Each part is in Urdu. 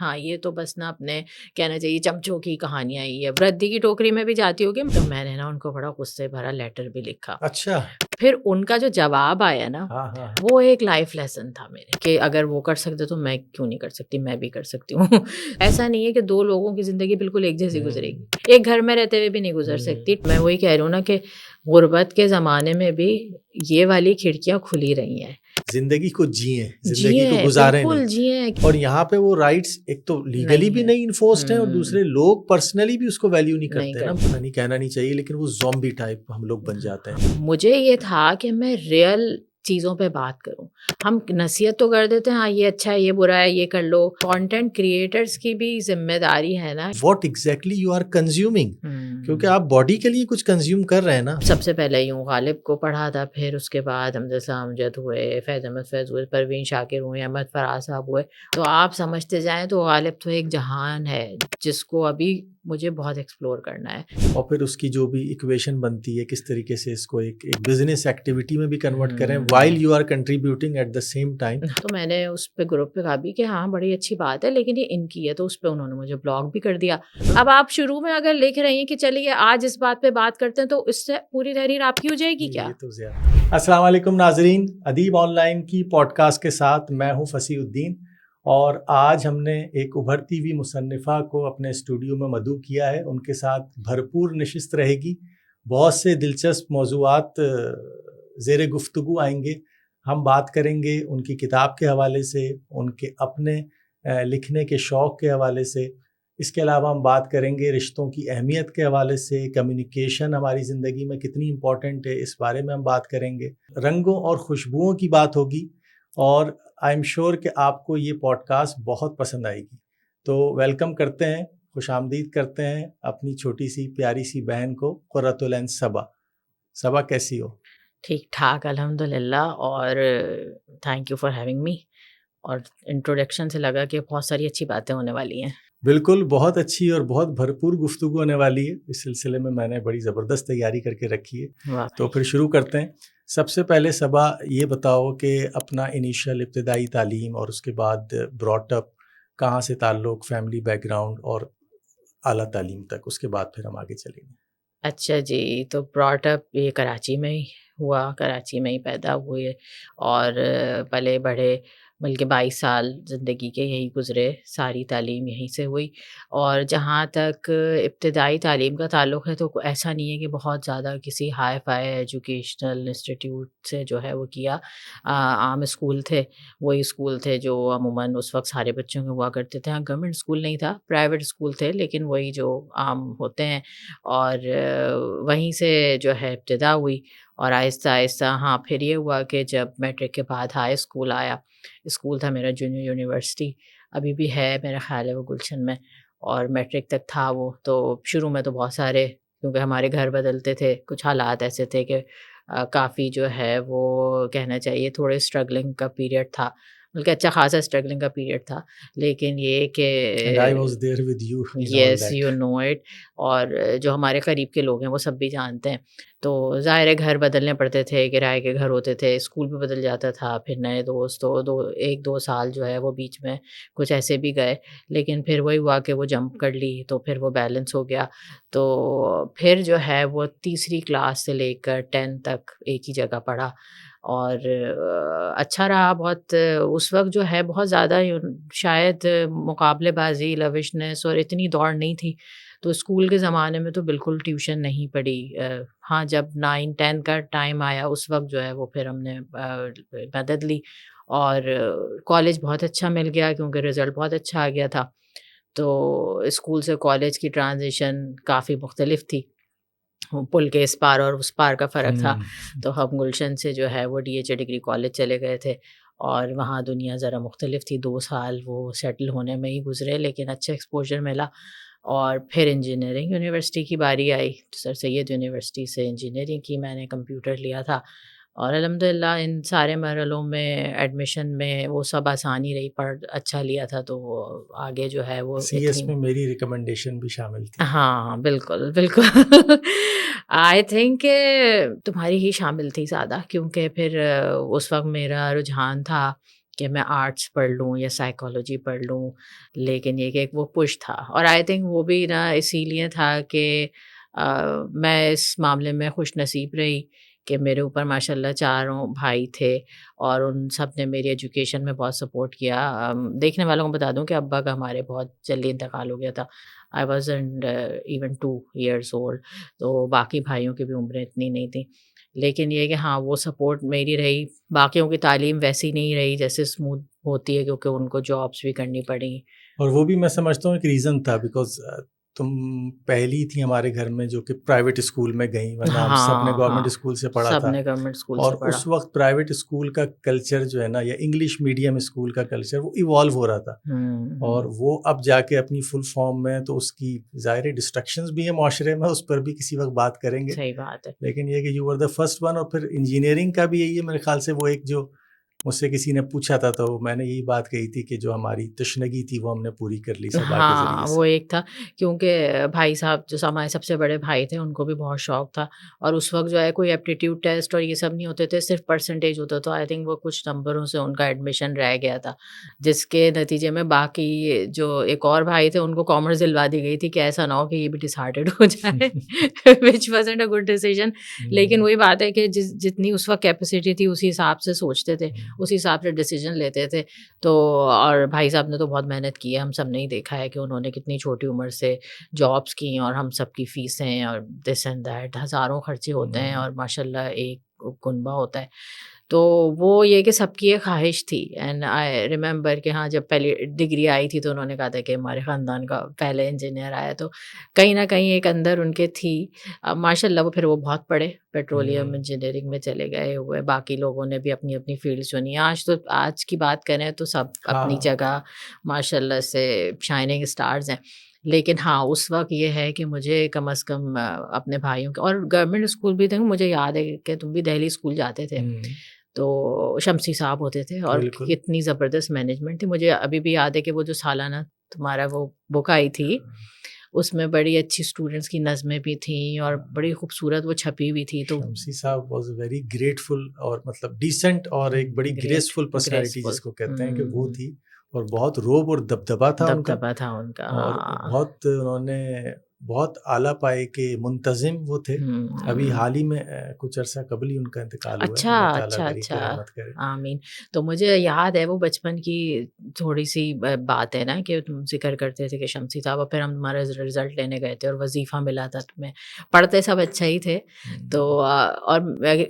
ہاں یہ تو بس نا اپنے کہنا چاہیے چمچوں کی کہانیاں ہی ہے. ردی کی ٹوکری میں بھی جاتی ہوگی تو میں نے نا ان کو بڑا غصے بھرا لیٹر بھی لکھا. اچھا. پھر ان کا جو جواب آیا نا ہاں وہ ایک لائف لیسن تھا میرے کہ اگر وہ کر سکتے تو میں کیوں نہیں کر سکتی, میں بھی کر سکتی ہوں. ایسا نہیں ہے کہ دو لوگوں کی زندگی بالکل ایک جیسی گزرے گی, ایک گھر میں رہتے ہوئے بھی نہیں گزر سکتی. میں وہی کہہ رہی ہوں نا کہ غربت کے زمانے میں بھی یہ والی کھڑکیاں کھلی رہی ہیں. زندگی کو جئیں, زندگی کو گزاریں بالکل نہیں. جئیں. اور یہاں پہ وہ رائٹس ایک تو لیگلی بھی نہیں انفورسڈ ہیں اور دوسرے لوگ پرسنلی بھی اس کو ویلیو نہیں کرتے نا. پتہ نہیں کہنا نہیں چاہیے لیکن وہ زومبی ٹائپ ہم لوگ بن جاتے ہیں. مجھے یہ تھا کہ میں ریئل چیزوں پہ بات کروں. ہم نصیحت تو کر دیتے ہیں ہاں یہ اچھا ہے یہ برا ہے یہ کر لو. کانٹینٹ کریٹرز کی بھی ذمہ داری ہے نا what exactly you are consuming, کیونکہ آپ باڈی کے لیے کچھ کنزیوم کر رہے ہیں نا. سب سے پہلے یوں غالب کو پڑھا تھا, پھر اس کے بعد حمزہ امجد ہوئے, فیض احمد فیض ہوئے, پروین شاکر ہوئے, احمد فراز صاحب ہوئے. تو آپ سمجھتے جائیں تو غالب تو ایک جہان ہے جس کو ابھی مجھے بہت ایکسپلور کرنا ہے. اور پھر اس کی جو بھی ایکویشن بنتی ہے کس طریقے سے اس کو ایک بزنس ایکٹیویٹی میں بھی کنورٹ کریں while you are contributing at the same time. تو میں نے اس پہ گروپ پہ کہا بھی کہ ہاں بڑی اچھی بات ہے لیکن یہ ان کی ہے, تو اس پہ انہوں نے مجھے بلاک بھی کر دیا. اب آپ شروع میں اگر لکھ رہی ہیں کہ چلیے آج اس بات پہ بات کرتے ہیں تو اس سے پوری تحریر آپ کی ہو جائے گی کیا؟ یہ تو زیادہ. السلام علیکم ناظرین, ادیب آن لائن کی پوڈ کاسٹ کے ساتھ میں ہوں فصیح الدین, اور آج ہم نے ایک ابھرتی ہوئی مصنفہ کو اپنے اسٹوڈیو میں مدعو کیا ہے. ان کے ساتھ بھرپور نشست رہے گی, بہت سے دلچسپ موضوعات زیر گفتگو آئیں گے. ہم بات کریں گے ان کی کتاب کے حوالے سے, ان کے اپنے لکھنے کے شوق کے حوالے سے. اس کے علاوہ ہم بات کریں گے رشتوں کی اہمیت کے حوالے سے, کمیونیکیشن ہماری زندگی میں کتنی امپورٹنٹ ہے اس بارے میں ہم بات کریں گے. رنگوں اور خوشبوؤں کی بات ہوگی, اور آئی ایم شیور کہ آپ کو یہ پوڈ کاسٹ بہت پسند آئے گی. تو ویلکم کرتے ہیں, خوش آمدید کرتے ہیں اپنی چھوٹی سی پیاری سی بہن کو, قرۃ العین صبا. صبا کیسی ہو؟ ٹھیک ٹھاک الحمد للہ, اور thank you for having me. اور انٹروڈکشن سے لگا کہ بہت ساری اچھی باتیں ہونے والی ہیں. بالکل, بہت اچھی اور بہت بھرپور گفتگو ہونے والی ہے. اس سلسلے میں نے بڑی زبردست تیاری کر کے رکھی ہے. تو پھر شروع کرتے ہیں. سب سے پہلے صبا یہ بتاؤ کہ اپنا انیشیل ابتدائی تعلیم اور اس کے بعد براٹ اپ کہاں سے تعلق, فیملی بیک گراؤنڈ اور اعلیٰ تعلیم تک, اس کے بعد پھر ہم آگے چلیں گے. اچھا جی, تو براٹ اپ یہ کراچی میں ہی ہوا, کراچی میں ہی پیدا ہوئے اور پلے بڑھے, بلکہ 22 سال زندگی کے یہی گزرے, ساری تعلیم یہیں سے ہوئی. اور جہاں تک ابتدائی تعلیم کا تعلق ہے تو ایسا نہیں ہے کہ بہت زیادہ کسی ہائی فائی ایجوکیشنل انسٹیٹیوٹ سے جو ہے وہ کیا. عام اسکول تھے, وہی اسکول تھے جو عموماً اس وقت سارے بچوں کے ہوا کرتے تھے. ہاں گورنمنٹ اسکول نہیں تھا, پرائیویٹ اسکول تھے, لیکن وہی جو عام ہوتے ہیں. اور وہیں سے جو ہے ابتدا ہوئی, اور آہستہ آہستہ ہاں پھر یہ ہوا کہ جب میٹرک کے بعد ہائی اسکول آیا. اسکول تھا میرا جونیئر یونیورسٹی, ابھی بھی ہے میرا خیال ہے وہ گلشن میں, اور میٹرک تک تھا وہ. تو شروع میں تو بہت سارے, کیونکہ ہمارے گھر بدلتے تھے, کچھ حالات ایسے تھے کہ کافی جو ہے وہ کہنا چاہیے تھوڑے اسٹرگلنگ کا پیریڈ تھا, بلکہ اچھا خاصا اسٹرگلنگ کا پیریڈ تھا. لیکن یہ کہ یس یو نو اٹ, اور جو ہمارے قریب کے لوگ ہیں وہ سب بھی جانتے ہیں. تو ظاہر ہے گھر بدلنے پڑتے تھے, کرائے کے گھر ہوتے تھے, اسکول بھی بدل جاتا تھا, پھر نئے دوست. تو ایک دو سال جو ہے وہ بیچ میں کچھ ایسے بھی گئے, لیکن پھر وہی ہوا کہ وہ جمپ کر لی تو پھر وہ بیلنس ہو گیا. تو پھر جو ہے وہ تیسری کلاس سے لے کر 10 تک ایک ہی جگہ پڑھا, اور اچھا رہا بہت. اس وقت جو ہے بہت زیادہ شاید مقابلے بازی, لوشنس اور اتنی دوڑ نہیں تھی. تو اسکول کے زمانے میں تو بالکل ٹیوشن نہیں پڑھی. ہاں جب 9-10 کا ٹائم آیا اس وقت جو ہے وہ پھر ہم نے مدد لی, اور کالج بہت اچھا مل گیا کیونکہ رزلٹ بہت اچھا آ گیا تھا. تو اسکول سے کالج کی ٹرانزیشن کافی مختلف تھی, پل کے اس پار اور اس پار کا فرق تھا. تو ہم گلشن سے جو ہے وہ DHA ڈگری کالج چلے گئے تھے, اور وہاں دنیا ذرا مختلف تھی. 2 سال وہ سیٹل ہونے میں ہی گزرے, لیکن اچھا ایکسپوجر ملا. اور پھر انجینئرنگ یونیورسٹی کی باری آئی, سر سید یونیورسٹی سے انجینئرنگ کی میں نے, کمپیوٹر لیا تھا. اور الحمدللہ ان سارے مرحلوں میں ایڈمیشن میں وہ سب آسانی رہی, پڑھ اچھا لیا تھا تو وہ آگے جو ہے وہ CS میں میری ریکمنڈیشن بھی شامل تھی. ہاں بالکل بالکل. آئی تھنک کہ تمہاری ہی شامل تھی زیادہ, کیونکہ پھر اس وقت میرا رجحان تھا کہ میں آرٹس پڑھ لوں یا سائیکالوجی پڑھ لوں، لیکن یہ کہ ایک وہ پش تھا، اور آئی تھنک وہ بھی نا اسی لیے تھا کہ میں اس معاملے میں خوش نصیب رہی کہ میرے اوپر ماشاء اللہ چاروں بھائی تھے، اور ان سب نے میری ایجوکیشن میں بہت سپورٹ کیا۔ دیکھنے والوں کو بتا دوں کہ ابا کا ہمارے بہت جلدی انتقال ہو گیا تھا، I was and even 2 years old, تو باقی بھائیوں کی بھی عمریں اتنی نہیں تھیں، لیکن یہ کہ ہاں وہ سپورٹ میری رہی۔ باقیوں کی تعلیم ویسی نہیں رہی جیسے اسموتھ ہوتی ہے، کیونکہ ان کو جابس بھی کرنی پڑی۔ اور وہ بھی میں سمجھتا ہوں ایک ریزن تھا، بیکاز تم پہلی تھی ہمارے گھر میں جو کہ پرائیویٹ اسکول میں گئیں، ورنہ ہم سب نے ہاں گورنمنٹ ہاں، اسکول سے پڑھا سب تھا، نے گورنمنٹ اسکول اور سے پڑھا۔ اس وقت پرائیویٹ اسکول کا کلچر جو ہے نا، یا انگلش میڈیم اسکول کا کلچر، وہ ایوالو ہو رہا تھا، اور وہ اب جا کے اپنی فل فارم میں، تو اس کی ظاہر ڈسٹرکشنز بھی ہیں معاشرے میں، اس پر بھی کسی وقت بات کریں گے۔ صحیح بات ہے۔ لیکن یہ کہ you were the first one, اور پھر انجینئرنگ کا بھی یہی ہے میرے خیال سے، وہ ایک جو مجھ سے کسی نے پوچھا تھا تو میں نے یہی بات کہی تھی کہ جو ہماری تشنگی تھی وہ ہم نے پوری کر لی سبا کے ذریعے ہاں سے۔ وہ ایک تھا، کیونکہ بھائی صاحب جو ہمارے سب سے بڑے بھائی تھے ان کو بھی بہت شوق تھا، اور اس وقت جو ہے کوئی ایپٹیٹیوڈ ٹیسٹ اور یہ سب نہیں ہوتے تھے، صرف پرسنٹیج ہوتا تھا۔ آئی تھنک وہ کچھ نمبروں سے ان کا ایڈمیشن رہ گیا تھا، جس کے نتیجے میں باقی جو ایک اور بھائی تھے ان کو کامرس دلوا دی گئی تھی کہ ایسا نہ ہو کہ یہ بھی ڈس ہارٹیڈ ہو جائے، وچ وازنٹ اے گڈ ڈیسیژن۔ لیکن وہی بات ہے کہ جتنی اس وقت کیپیسٹی تھی اسی حساب سے سوچتے تھے، اسی حساب سے ڈیسیجن لیتے تھے۔ تو اور بھائی صاحب نے تو بہت محنت کی ہے، ہم سب نے ہی دیکھا ہے کہ انہوں نے کتنی چھوٹی عمر سے جابس کی، اور ہم سب کی فیسیں اور دس اینڈ دیٹ، ہزاروں خرچے ہوتے ہیں، اور ماشاء اللہ ایک کنبہ ہوتا ہے۔ تو وہ یہ کہ سب کی ایک خواہش تھی، اینڈ آئی ریممبر کہ ہاں جب پہلی ڈگری آئی تھی تو انہوں نے کہا تھا کہ ہمارے خاندان کا پہلے انجینئر آیا، تو کہیں نہ کہیں ایک اندر ان کے تھی۔ ماشاء اللہ وہ پھر وہ بہت پڑھے، پیٹرولیم انجینئرنگ میں چلے گئے ہوئے، باقی لوگوں نے بھی اپنی اپنی فیلڈ چنی۔ آج کی بات کریں تو سب اپنی جگہ ماشاء اللہ سے شائننگ اسٹارز ہیں، لیکن ہاں اس وقت یہ ہے کہ مجھے کم از کم اپنے بھائیوں کے، اور گورنمنٹ اسکول بھی تھے، مجھے یاد ہے کہ تم بھی دہلی اسکول جاتے تھے، تو شمسی صاحب ہوتے تھے، اور کتنی زبردست مینجمنٹ تھی۔ مجھے ابھی بھی یاد ہے کہ وہ جو سالانہ تمہارا وہ بک آئی تھی، اس میں بڑی اچھی اسٹوڈنٹس کی نظمیں بھی تھیں، اور بڑی خوبصورت وہ چھپی ہوئی تھی۔ تو شمسی صاحب واز ویری گریٹفل، اور مطلب ڈیسنٹ، اور ایک بڑی گریسفل پرسنالٹی جس کو کہتے ہیں کہ وہ تھی، اور بہت روب اور دبدبا تھا ان کا، دبدبا تھا ان کا، اور بہت انہوں نے بہت اعلیٰ پائے کے منتظم وہ تھے۔ ابھی حال ہی میں کچھ عرصہ قبل ہی ان کا انتقال ہوا ہے، اللہ تعالیٰ بری کی رحمت کرے۔ آمین۔ تو مجھے یاد ہے وہ بچپن کی تھوڑی سی بات ہے نا کہ تم ذکر کرتے تھے کہ شمسی صاحب، اور پھر ہم تمہارا رزلٹ لینے گئے تھے اور وظیفہ ملا تھا تمہیں، پڑھتے سب اچھا ہی تھے۔ تو اور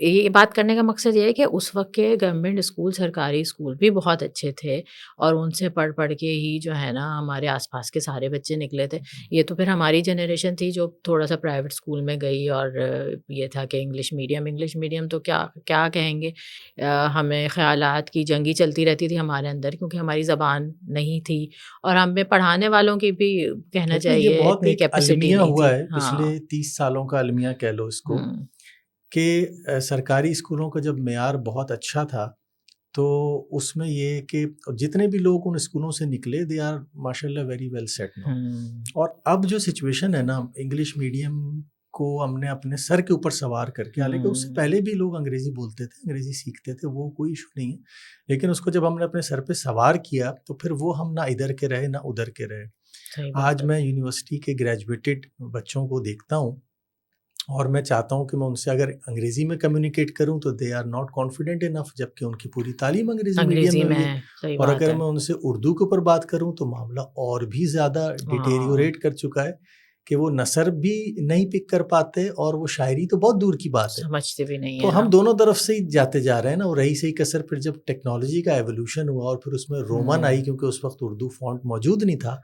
یہ بات کرنے کا مقصد یہ ہے کہ اس وقت کے گورنمنٹ اسکول، سرکاری اسکول بھی بہت اچھے تھے، اور ان سے پڑھ پڑھ کے ہی جو ہے نا ہمارے آس پاس کے سارے بچے نکلے تھے۔ یہ تو پھر ہماری جنریشن تھی جو تھوڑا سا پرائیویٹ اسکول میں گئی، اور یہ تھا کہ انگلش میڈیم تو کیا کہیں گے، ہمیں خیالات کی جنگی چلتی رہتی تھی ہمارے اندر، کیونکہ ہماری زبان نہیں تھی، اور ہمیں پڑھانے والوں کی بھی کہنا چاہیے یہ بہت اتنی ایک کیپیسٹی المیہ نہیں ہوا تھی۔ ہے پچھلے 30 سالوں کا المیہ کہہ لو اس کو، کہ سرکاری اسکولوں کا جب معیار بہت اچھا تھا تو اس میں یہ کہ جتنے بھی لوگ ان اسکولوں سے نکلے دے آر ماشاء اللہ ویری ویل سیٹ نو۔ اور اب جو سچویشن ہے نا، انگلش میڈیم کو ہم نے اپنے سر کے اوپر سوار کر کے، حالانکہ اس سے پہلے بھی لوگ انگریزی بولتے تھے، انگریزی سیکھتے تھے، وہ کوئی ایشو نہیں ہے، لیکن اس کو جب ہم نے اپنے سر پہ سوار کیا تو پھر وہ ہم نہ ادھر کے رہے نہ ادھر کے رہے۔ آج میں یونیورسٹی کے گریجویٹڈ بچوں کو دیکھتا ہوں، اور میں چاہتا ہوں کہ میں ان سے اگر انگریزی میں کمیونیکیٹ کروں تو they are not confident enough, جبکہ ان کی پوری تعلیم انگریزی میڈیم میں ہوئی ہے۔ اور اگر میں ان سے اردو کے اوپر بات کروں تو معاملہ اور بھی زیادہ ڈیٹیریوریٹ کر چکا ہے، کہ وہ نثر بھی نہیں پک کر پاتے، اور وہ شاعری تو بہت دور کی بات ہے، سمجھتے بھی نہیں۔ تو ہم دونوں طرف سے ہی جاتے جا رہے ہیں نا، اور رہی صحیح کثر پھر جب ٹیکنالوجی کا ایولیوشن ہوا اور پھر اس میں رومن آئی، کیونکہ اس وقت اردو فونٹ موجود نہیں تھا،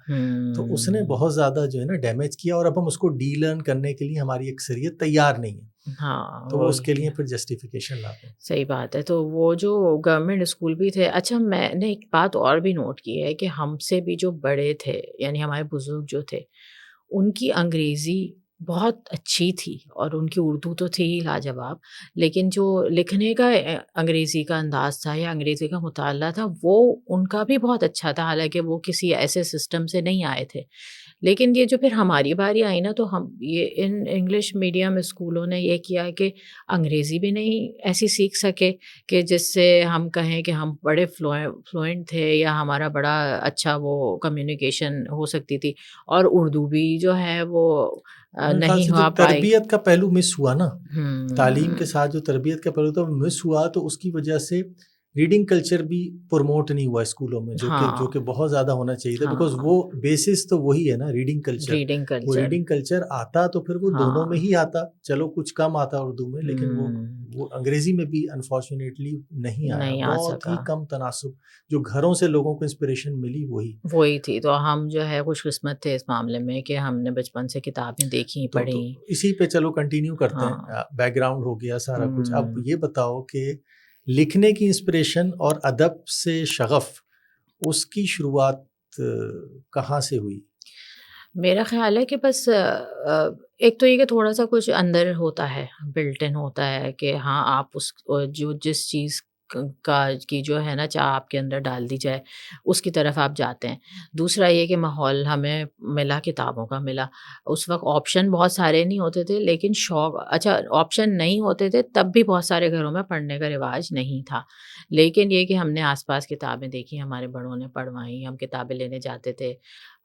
تو اس نے بہت زیادہ جو ہے نا ڈیمیج کیا، اور اب ہم اس کو ڈی لرن کرنے کے لیے ہماری اکثریت تیار نہیں ہے، تو وہ اس کے لیے پھر جسٹیفیکیشن لاتے ہیں۔ صحیح بات ہے۔ تو وہ جو گورنمنٹ اسکول بھی تھے، اچھا میں نے ایک بات اور بھی نوٹ کی ہے کہ ہم سے بھی جو بڑے تھے، یعنی ہمارے بزرگ جو تھے، ان کی انگریزی بہت اچھی تھی، اور ان کی اردو تو تھی ہی لاجواب، لیکن جو لکھنے کا انگریزی کا انداز تھا یا انگریزی کا مطالعہ تھا وہ ان کا بھی بہت اچھا تھا، حالانکہ وہ کسی ایسے سسٹم سے نہیں آئے تھے، لیکن یہ جو پھر ہماری باری آئی نا، تو ہم یہ ان انگلش میڈیم اسکولوں نے یہ کیا کہ انگریزی بھی نہیں ایسی سیکھ سکے کہ جس سے ہم کہیں کہ ہم بڑے فلوئنٹ تھے یا ہمارا بڑا اچھا وہ کمیونیکیشن ہو سکتی تھی، اور اردو بھی جو ہے وہ میرے خیال نہیں سے جو ہوا پائی۔ تربیت کا پہلو مس ہوا نا، تعلیم کے ہوں، ساتھ جو تربیت کا پہلو تھا وہ مس ہوا، تو اس کی وجہ سے ریڈنگ کلچر بھی پروموٹ نہیں ہوا اسکولوں میں، جو ہاں کہ بہت زیادہ ہونا چاہیے تھا، بیکاز ہاں، وہ بیسس تو وہی ہے نا، ریڈنگ کلچر۔ ریڈنگ وہ کلچر، ریڈنگ کلچر آتا تو پھر وہ دونوں ہاں، میں ہی آتا، چلو کچھ کم آتا اردو میں، لیکن وہ انگریزی میں بھی انفارچونیٹلی نہیں آیا، نہیں آ بہت ہی سکا، کم تناسب۔ جو گھروں سے لوگوں کو انسپریشن ملی وہی تھی۔ تو ہم جو ہے خوش قسمت تھے اس معاملے میں کہ ہم نے بچپن سے کتابیں دیکھی تو پڑھی۔ اسی پہ چلو کنٹینیو کرتے ہاں، ہیں، بیک گراؤنڈ ہو گیا سارا کچھ۔ اب ہوں، یہ بتاؤ کہ لکھنے کی انسپریشن اور ادب سے شغف، اس کی شروعات کہاں سے ہوئی؟ میرا خیال ہے کہ بس ایک تو یہ کہ تھوڑا سا کچھ اندر ہوتا ہے، بلٹ ان ہوتا ہے کہ ہاں آپ اس جو جس چیز کا کی جو ہے نا چاہ آپ کے اندر ڈال دی جائے اس کی طرف آپ جاتے ہیں۔ دوسرا یہ کہ ماحول ہمیں ملا، کتابوں کا ملا۔ اس وقت آپشن بہت سارے نہیں ہوتے تھے، لیکن شوق، اچھا آپشن نہیں ہوتے تھے تب بھی بہت سارے گھروں میں پڑھنے کا رواج نہیں تھا، لیکن یہ کہ ہم نے آس پاس کتابیں دیکھی، ہمارے بڑوں نے پڑھوائیں، ہم کتابیں لینے جاتے تھے،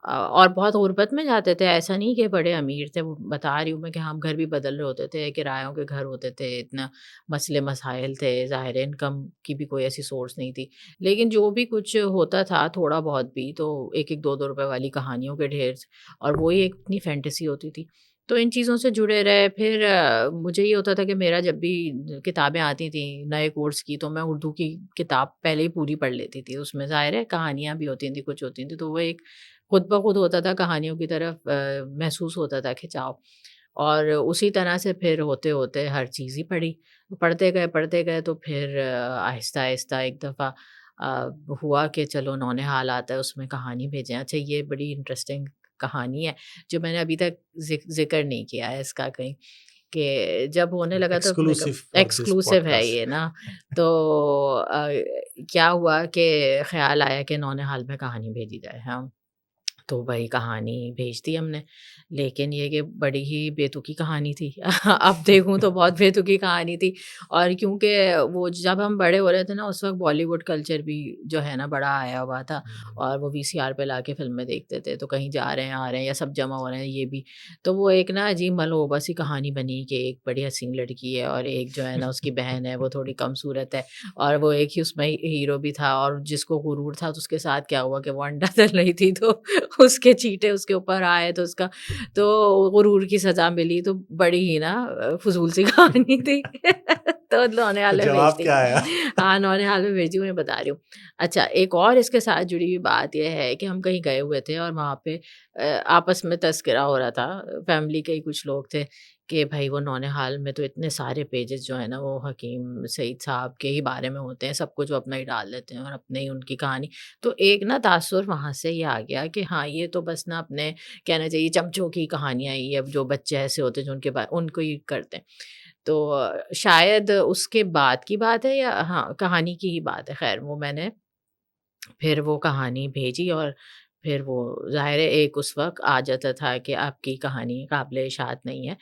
اور بہت غربت میں جاتے تھے، ایسا نہیں کہ بڑے امیر تھے۔ وہ بتا رہی ہوں میں کہ ہم گھر بھی بدل رہے ہوتے تھے، کرایوں کے گھر ہوتے تھے، اتنا مسئلے مسائل تھے، ظاہر انکم کی بھی کوئی ایسی سورس نہیں تھی، لیکن جو بھی کچھ ہوتا تھا تھوڑا بہت بھی تو ایک ایک دو دو روپے والی کہانیوں کے ڈھیر، اور وہی ایک اتنی فینٹیسی ہوتی تھی۔ تو ان چیزوں سے جڑے رہے۔ پھر مجھے یہ ہوتا تھا کہ میرا جب بھی کتابیں آتی تھیں نئے کورس کی تو میں اردو کی کتاب پہلے ہی پوری پڑھ لیتی تھی، اس میں ظاہر ہے کہانیاں بھی ہوتی تھیں، کچھ ہوتی تھیں، تو وہ ایک خود بخود ہوتا تھا، کہانیوں کی طرف محسوس ہوتا تھا کھنچاؤ، اور اسی طرح سے پھر ہوتے ہوتے ہر چیز ہی پڑھتے گئے تو پھر آہستہ آہستہ ایک دفعہ ہوا کہ چلو نونہال آتا ہے، اس میں کہانی بھیجیں۔ اچھا یہ بڑی انٹرسٹنگ کہانی ہے جو میں نے ابھی تک ذکر نہیں کیا ہے اس کا کہیں، کہ جب ہونے لگا تو میں ایکسکلوسیو فار دس ایکسکلوسیو ہے پوڈکاسٹ۔ یہ نا، تو کیا ہوا کہ خیال آیا کہ نونہال میں کہانی بھیجی جائے، ہاں تو وہی کہانی بھیج دی ہم نے، لیکن یہ کہ بڑی ہی بےتکی کہانی تھی اب دیکھوں تو بہت بےتکی کہانی تھی، اور کیونکہ وہ جب ہم بڑے ہو رہے تھے نا اس وقت بالی ووڈ کلچر بھی جو ہے نا بڑا آیا ہوا تھا، اور وہ وی سی آر پہ لا کے فلمیں دیکھتے تھے، تو کہیں جا رہے ہیں آ رہے ہیں یا سب جمع ہو رہے ہیں یہ بھی، تو وہ ایک نا عجیب ملغوبہ سی کہانی بنی کہ ایک بڑی حسین لڑکی ہے اور ایک جو ہے نا اس کی بہن ہے وہ تھوڑی کم صورت ہے، اور وہ ایک ہی اس میں ہیرو بھی تھا، اور جس کو غرور تھا تو اس کے ساتھ کیا ہوا کہ وہ انڈا تل رہی تھی تو اس کے چیٹے اس کے اوپر آئے تو اس کا تو غرور کی سزا ملی، تو بڑی ہی نا فضول سی کہانی تھی تو نونہال میں بھیج جواب دی۔ کیا آیا؟ ہاں نونہال میں بھیجی، میں بتا رہی ہوں۔ اچھا ایک اور اس کے ساتھ جڑی ہوئی بات یہ ہے کہ ہم کہیں گئے ہوئے تھے اور وہاں پہ آپس میں تذکرہ ہو رہا تھا، فیملی کے ہی کچھ لوگ تھے کہ بھائی وہ نونہال میں تو اتنے سارے پیجز جو ہے نا وہ حکیم سعید صاحب کے ہی بارے میں ہوتے ہیں، سب کچھ وہ اپنا ہی ڈال دیتے ہیں اور اپنے ہی ان کی کہانی، تو ایک نا تاثر وہاں سے یہ آ گیا کہ ہاں یہ تو بس نا اپنے کہنا چاہیے چمچوں کی کہانیاں ہی، اب جو بچے ایسے ہوتے ہیں جو ان کو ہی کرتے ہیں، تو شاید اس کے بعد کی بات ہے یا ہاں کہانی کی ہی بات ہے، خیر وہ میں نے پھر وہ کہانی بھیجی، اور پھر وہ ظاہر ہے ایک اس وقت آ جاتا تھا کہ آپ کی کہانی قابل اشاعت نہیں ہے،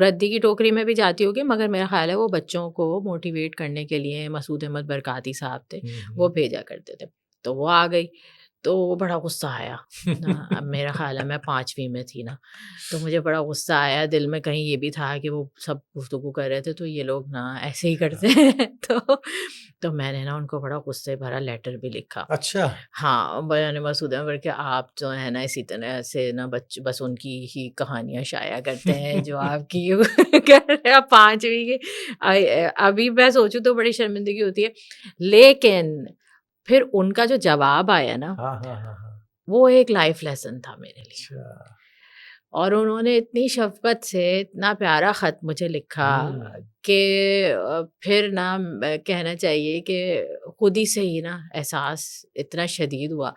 ردی کی ٹوکری میں بھی جاتی ہوگی، مگر میرا خیال ہے وہ بچوں کو موٹیویٹ کرنے کے لیے مسعود احمد برکاتی صاحب تھے، وہ بھیجا کرتے تھے، تو وہ آ گئی، تو بڑا غصہ آیا نا، اب میرا خیال ہے میں 5ویں میں تھی نا، تو مجھے بڑا غصہ آیا، دل میں کہیں یہ بھی تھا کہ وہ سب گفتگو کر رہے تھے تو یہ لوگ نا ایسے ہی کرتے ہیں تو میں نے نا ان کو بڑا غصے بھرا لیٹر بھی لکھا۔ اچھا، ہاں میں نے مسعود احمد کہ آپ جو ہے نا اسی طرح سے نا بس ان کی ہی کہانیاں شائع کرتے ہیں جو آپ کی کر رہے ہیں 5ویں کی، ابھی میں سوچوں تو بڑی شرمندگی ہوتی ہے، لیکن پھر ان کا جو جواب آیا نا ہاں ہاں ہاں ہاں، وہ ایک لائف لیسن تھا میرے لیے، اچھا، اور انہوں نے اتنی شفقت سے اتنا پیارا خط مجھے لکھا کہ پھر نا کہنا چاہیے کہ خود ہی سے ہی نا احساس اتنا شدید ہوا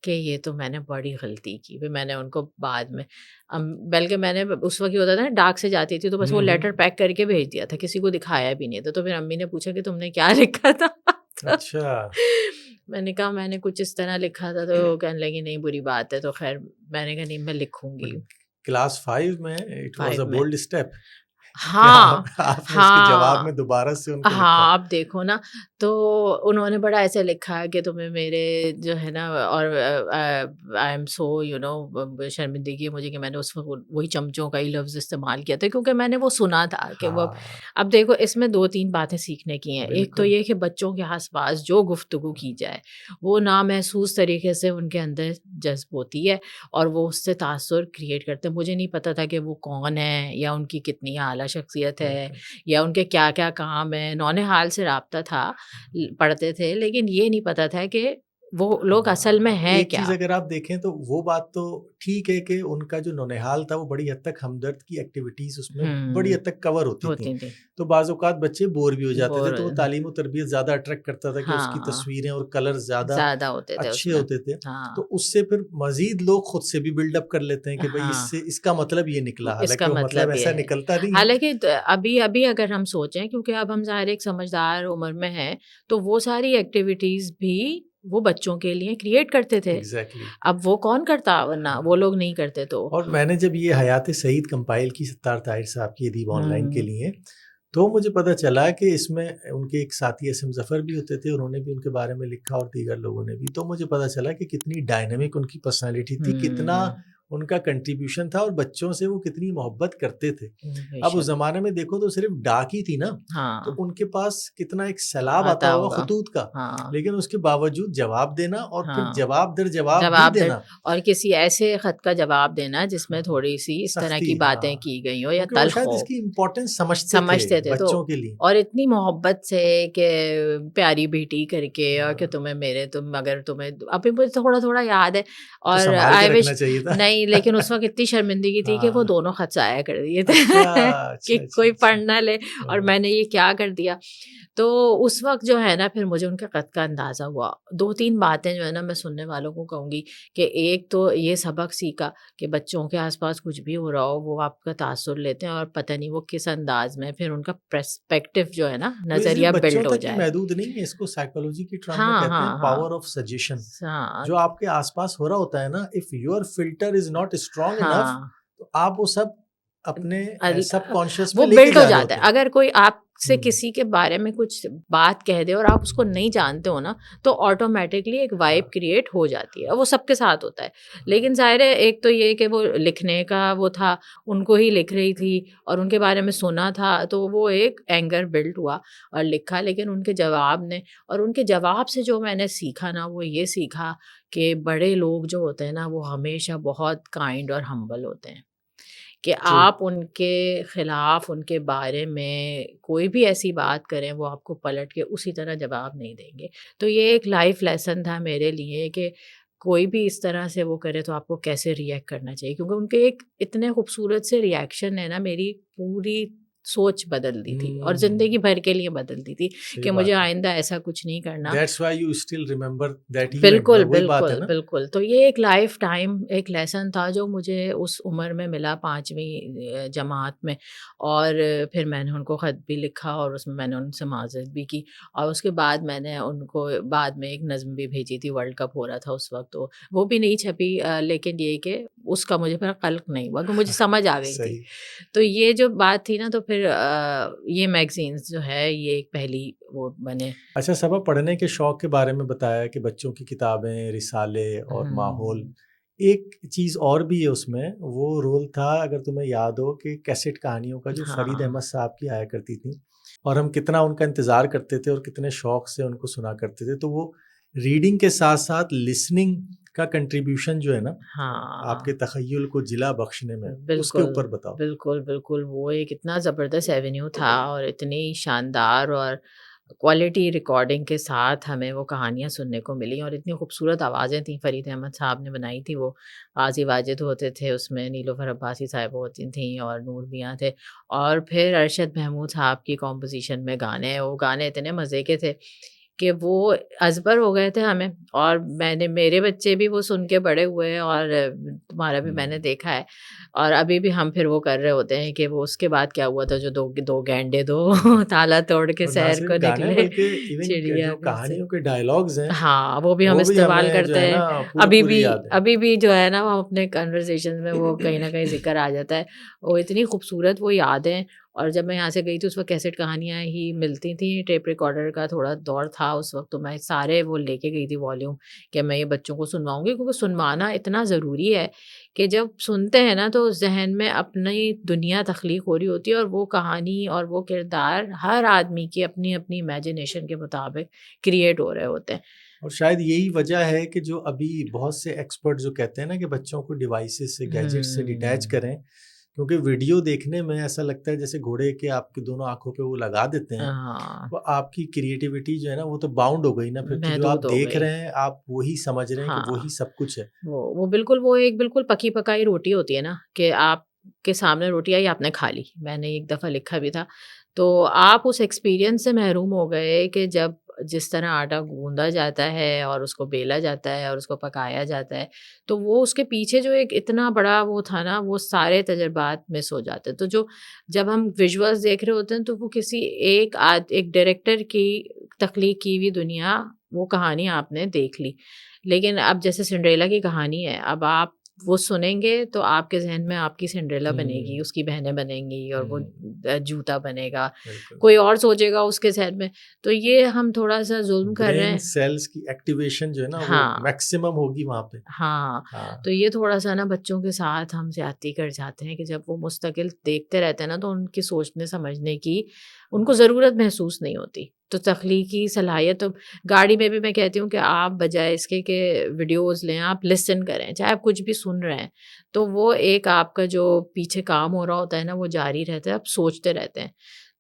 کہ یہ تو میں نے بڑی غلطی کی، پھر میں نے ان کو بعد میں بلکہ میں نے اس وقت یہ ہوتا تھا نا ڈاک سے جاتی تھی تو بس وہ لیٹر پیک کر کے بھیج دیا تھا، کسی کو دکھایا بھی نہیں تھا، تو پھر امی نے پوچھا کہ تم نے کیا لکھا تھا اچھا، میں نے کہا میں نے کچھ اس طرح لکھا تھا تو کہنے لگی نہیں بری بات ہے، تو خیر میں نے کہا نہیں میں لکھوں گی. کلاس 5 میں اٹ واز اے 5 میں بولڈ اسٹیپ کہ ہاں آپ نے اس کے جواب ہاں میں دوبارہ سے ان کو لکھا. ہاں اب دیکھو نا، تو انہوں نے بڑا ایسے لکھا ہے کہ تمہیں میرے جو ہے نا، اور آئی ایم سو شرمندگی ہے مجھے کہ میں نے اس وقت وہی چمچوں کا ہی لفظ استعمال کیا تھا، کیونکہ میں نے وہ سنا تھا کہ وہ. ہاں اب دیکھو اس میں 2-3 باتیں سیکھنے کی ہیں. ایک تو بالکل یہ کہ بچوں کے آس پاس جو گفتگو کی جائے وہ نامحسوس طریقے سے ان کے اندر جذب ہوتی ہے اور وہ اس سے تاثر کریٹ کرتے ہیں. مجھے نہیں پتا تھا کہ وہ کون ہے یا ان کی کتنی اعلیٰ شخصیت ہے بالکل. یا ان کے کیا کیا کام ہیں. نونہال سے رابطہ تھا، پڑھتے تھے، لیکن یہ نہیں پتا تھا کہ وہ لوگ اصل میں ہیں ایک کیا. چیز اگر آپ دیکھیں تو وہ بات تو ٹھیک ہے کہ ان کا جو نونہال تھا وہ بڑی حد تک ہمدرد کی ایکٹیویٹیز اس میں بڑی حد تک کور ہوتی تھیں، ہوتی تھی تو بعض اوقات بچے بور بھی ہو جاتے تھے، بور تو وہ تعلیم و تربیت زیادہ اٹریکٹ کرتا تھا کہ اس کی ہاں تصویریں اور کلر زیادہ زیادہ ہوتے تھے اس اچھے میں. ہوتے تھے. ہاں تو اس سے پھر مزید لوگ خود سے بھی بلڈ اپ کر لیتے ہیں کہ بھائی ہاں اس کا مطلب یہ نکلا، اس کا حالانکہ وہ مطلب مطلب یہ ایسا ہے. نکلتا نہیں ہے. حالانکہ ابھی اگر ہم سوچیں، کیونکہ اب ہم ظاہر ایک سمجھدار عمر میں ہیں، تو وہ ساری ایکٹیویٹیز بھی وہ بچوں کے لیے کریٹ کرتے تھے. ایگزیکٹلی. اب وہ کون کرتا ورنہ وہ لوگ نہیں کرتے. تو اور میں نے جب یہ حیات سعید کمپائل کی ستار طاہر صاحب کی ادیب آن لائن کے لیے، تو مجھے پتہ چلا کہ اس میں ان کے ایک ساتھی اسم ظفر بھی ہوتے تھے، انہوں نے بھی ان کے بارے میں لکھا اور دیگر لوگوں نے بھی. تو مجھے پتہ چلا کہ کتنی ڈائنامک ان کی پرسنالٹی تھی، کتنا ان کا کنٹریبیوشن تھا اور بچوں سے وہ کتنی محبت کرتے تھے. اب اس زمانے میں دیکھو تو صرف ڈاک ہی تھی نا، تو ہاں ان کے پاس کتنا ایک سیلاب آتا آتا ہوگا ہوگا. خطوط کا، ہاں لیکن اس کے باوجود جواب دینا اور پھر ہاں جواب در جواب بھی جواب دینا. اور کسی ایسے خط کا جواب دینا جس میں تھوڑی سی اس طرح سختی، کی ہاں، باتیں کی گئی ہو یا کیونکہ وہ تلخ شاید ہو. اس کی امپورٹنس سمجھتے تھے تو، بچوں کے لیے. اور اتنی محبت سے کہ پیاری بیٹی کر کے، اور کہ تم اگر تمہیں ابھی مجھے تھوڑا تھوڑا یاد ہے، تو اور سنبھال کے آئی وش رکھنا چاہیے تھا. نہیں، لیکن اس وقت اتنی شرمندگی تھی کہ وہ ہاں. دونوں خط ضائع کر دیے تھے اچھا کہ اچھا اچھا کوئی اچھا. پڑھ نہ لے، اور میں نے یہ کیا کر دیا. تو اس وقت جو ہے نا پھر مجھے ان کے خط کا اندازہ ہوا. 2-3 باتیں جو ہے نا میں سننے والوں کو کہوں گی کہ ایک تو یہ سبق سیکھا کہ بچوں کے آس پاس کچھ بھی ہو رہا ہو وہ آپ کا تاثر لیتے ہیں، اور پتہ نہیں وہ کس انداز میں پھر ان کا پرسپیکٹو جو ہے نا تو یہ صرف نظریہ بچوں بلڈ ہو تک ہی جائے. محدود نہیں ہے، اس کو سائیکولوجی کی ٹرم میں ہاں کہتے ہیں ہاں ہاں پاور آف سجیشن. ہاں جو آپ کے آس پاس ہو رہا ہوتا ہے نا، if your filter is not strong enough, ہاں تو آپ وہ سب اپنے سب کانشیس وہ میں لے کے بلڈ ہو جا رہے جاتا ہے. ہوتے ہیں. اگر کوئی آپ سے ہوں. کسی کے بارے میں کچھ بات کہہ دے اور آپ اس کو نہیں جانتے ہو نا، تو آٹومیٹکلی ایک وائب کریٹ ہو جاتی ہے. وہ سب کے ساتھ ہوتا ہے. لیکن ظاہر ہے ایک تو یہ کہ وہ لکھنے کا وہ تھا، ان کو ہی لکھ رہی تھی اور ان کے بارے میں سنا تھا، تو وہ ایک اینگر بلڈ ہوا اور لکھا. لیکن ان کے جواب نے، اور ان کے جواب سے جو میں نے سیکھا نا وہ یہ سیکھا کہ بڑے لوگ جو ہوتے ہیں نا وہ ہمیشہ بہت کائنڈ اور ہمبل ہوتے ہیں، کہ ٹرو. آپ ان کے خلاف ان کے بارے میں کوئی بھی ایسی بات کریں وہ آپ کو پلٹ کے اسی طرح جواب نہیں دیں گے. تو یہ ایک لائف لیسن تھا میرے لیے کہ کوئی بھی اس طرح سے وہ کرے تو آپ کو کیسے ریئیکٹ کرنا چاہیے، کیونکہ ان کے ایک اتنے خوبصورت سے ریئیکشن ہے نا، میری پوری سوچ بدل دی تھی اور زندگی بھر کے لیے بدل دی تھی صحیح کہ مجھے بات ہے. آئندہ ایسا کچھ نہیں کرنا. That's why you still remember that event. بالکل وہی بات ہے بالکل نا. بالکل. تو یہ ایک لائف ٹائم ایک لیسن تھا جو مجھے اس عمر میں ملا 5ویں جماعت میں. اور پھر میں نے ان کو خط بھی لکھا اور اس میں نے ان سے معذرت بھی کی، اور اس کے بعد میں نے ان کو بعد میں ایک نظم بھی بھیجی تھی. ورلڈ کپ ہو رہا تھا اس وقت، تو وہ بھی نہیں چھپی، لیکن یہ کہ اس کا مجھے پھر قلق نہیں ہوا کہ مجھے سمجھ آ گئی تھی. صحیح. تو یہ جو بات تھی نا، تو پھر یہ میگزینس جو ہے یہ ایک پہلی وہ بنے. اچھا صبا، پڑھنے کے شوق کے بارے میں بتایا کہ بچوں کی کتابیں، رسالے اور ماحول. ایک چیز اور بھی ہے اس میں، وہ رول تھا اگر تمہیں یاد ہو کہ کیسٹ کہانیوں کا جو فرید ہاں احمد صاحب کی آیا کرتی تھیں، اور ہم کتنا ان کا انتظار کرتے تھے اور کتنے شوق سے ان کو سنا کرتے تھے. تو وہ ریڈنگ کے ساتھ ساتھ لسننگ کا کنٹریبیوشن جو ہے نا ہاں آپ کے تخیل کو جلا بخشنے میں، اس کے بالکل اوپر بتاؤ. بالکل بالکل. وہ ایک اتنا زبردست ایونیو تھا اور اتنی شاندار اور کوالٹی ریکارڈنگ کے ساتھ ہمیں وہ کہانیاں سننے کو ملی، اور اتنی خوبصورت آوازیں تھیں. فرید احمد صاحب نے بنائی تھی، وہ غازی واجد ہوتے تھے اس میں، نیلوفر عباسی صاحبہ ہوتی تھیں اور نور میاں تھے، اور پھر ارشد محمود صاحب کی کمپوزیشن میں گانے. وہ گانے اتنے مزے کے تھے کہ وہ ازبر ہو گئے تھے ہمیں، اور میرے بچے بھی وہ سن کے بڑے ہوئے، اور تمہارا بھی میں نے دیکھا ہے، اور ابھی بھی ہم پھر وہ کر رہے ہوتے ہیں کہ وہ اس کے بعد کیا ہوا تھا جو دو گینڈے تالا توڑ کے اور نہ سیر کو صرف گانے نکلے بلکہ ایون چڑیا جو گھر سے. کہانیوں کے ڈائلاگز ہیں ہاں وہ بھی ہم وہ بھی استعمال ہمیں جو کرتے ہے ہیں نا پورے پوری یاد ہیں. ابھی بھی جو ہے نا وہ اپنے کنورسیشن میں وہ کہیں نہ کہیں ذکر آ جاتا ہے. وہ اتنی خوبصورت وہ یادیں. اور جب میں یہاں سے گئی تھی اس وقت کیسٹ کہانیاں ہی ملتی تھیں، ٹیپ ریکارڈر کا تھوڑا دور تھا اس وقت، تو میں سارے وہ لے کے گئی تھی والیوم کہ میں یہ بچوں کو سنواؤں گی، کیونکہ سنوانا اتنا ضروری ہے کہ جب سنتے ہیں نا تو ذہن میں اپنی دنیا تخلیق ہو رہی ہوتی ہے، اور وہ کہانی اور وہ کردار ہر آدمی کی اپنی اپنی امیجنیشن کے مطابق کریٹ ہو رہے ہوتے ہیں. اور شاید یہی وجہ ہے کہ جو ابھی بہت سے ایکسپرٹ جو کہتے ہیں نا کہ بچوں کو ڈیوائسز سے گیجٹ سے ڈیٹیچ کریں، کیونکہ ویڈیو دیکھنے میں ایسا لگتا ہے جیسے گھوڑے کے آپ کی دونوں آنکھوں پہ وہ لگا دیتے ہیں، ہاں وہ آپ کی کریٹیوٹی جو ہے نا وہ تو باؤنڈ ہو گئی نا، پھر تو جو محدود آپ ہو دیکھ گئی. رہے ہیں آپ وہی سمجھ رہے ہیں کہ ہاں وہی سب کچھ ہے. وہ بالکل وہ ایک بالکل پکی پکائی روٹی ہوتی ہے نا، کہ آپ کے سامنے روٹی آئی آپ نے کھا لی. میں نے ایک دفعہ لکھا بھی تھا. تو آپ اس ایکسپیرئنس سے محروم ہو گئے کہ جب جس طرح آٹا گوندا جاتا ہے اور اس کو بیلا جاتا ہے اور اس کو پکایا جاتا ہے، تو وہ اس کے پیچھے جو ایک اتنا بڑا وہ تھا نا، وہ سارے تجربات مس ہو جاتے ہیں. تو جب ہم ویژولز دیکھ رہے ہوتے ہیں تو وہ کسی ایک ڈائریکٹر کی تخلیق کی ہوئی دنیا، وہ کہانی آپ نے دیکھ لی. لیکن اب جیسے سنڈریلا کی کہانی ہے، اب آپ وہ سنیں گے تو آپ کے ذہن میں آپ کی سنڈریلا بنے گی، اس کی بہنیں بنیں گی، اور وہ جوتا بنے گا، کوئی اور سوچے گا اس کے ذہن میں. تو یہ ہم تھوڑا سا ظلم کر رہے برین ہیں. سیلز کی ایکٹیویشن جو ہے نا وہ ہاں میکسیمم ہوگی وہاں پہ. ہاں تو یہ تھوڑا سا نا بچوں کے ساتھ ہم زیادتی کر جاتے ہیں کہ جب وہ مستقل دیکھتے رہتے ہیں نا تو ان کی سوچنے سمجھنے کی ان کو ضرورت محسوس نہیں ہوتی. تو تخلیقی صلاحیت تو گاڑی میں بھی میں کہتی ہوں کہ آپ بجائے اس کے کہ ویڈیوز لیں، آپ لسن کریں، چاہے آپ کچھ بھی سن رہے ہیں تو وہ ایک آپ کا جو پیچھے کام ہو رہا ہوتا ہے نا وہ جاری رہتا ہے، آپ سوچتے رہتے ہیں.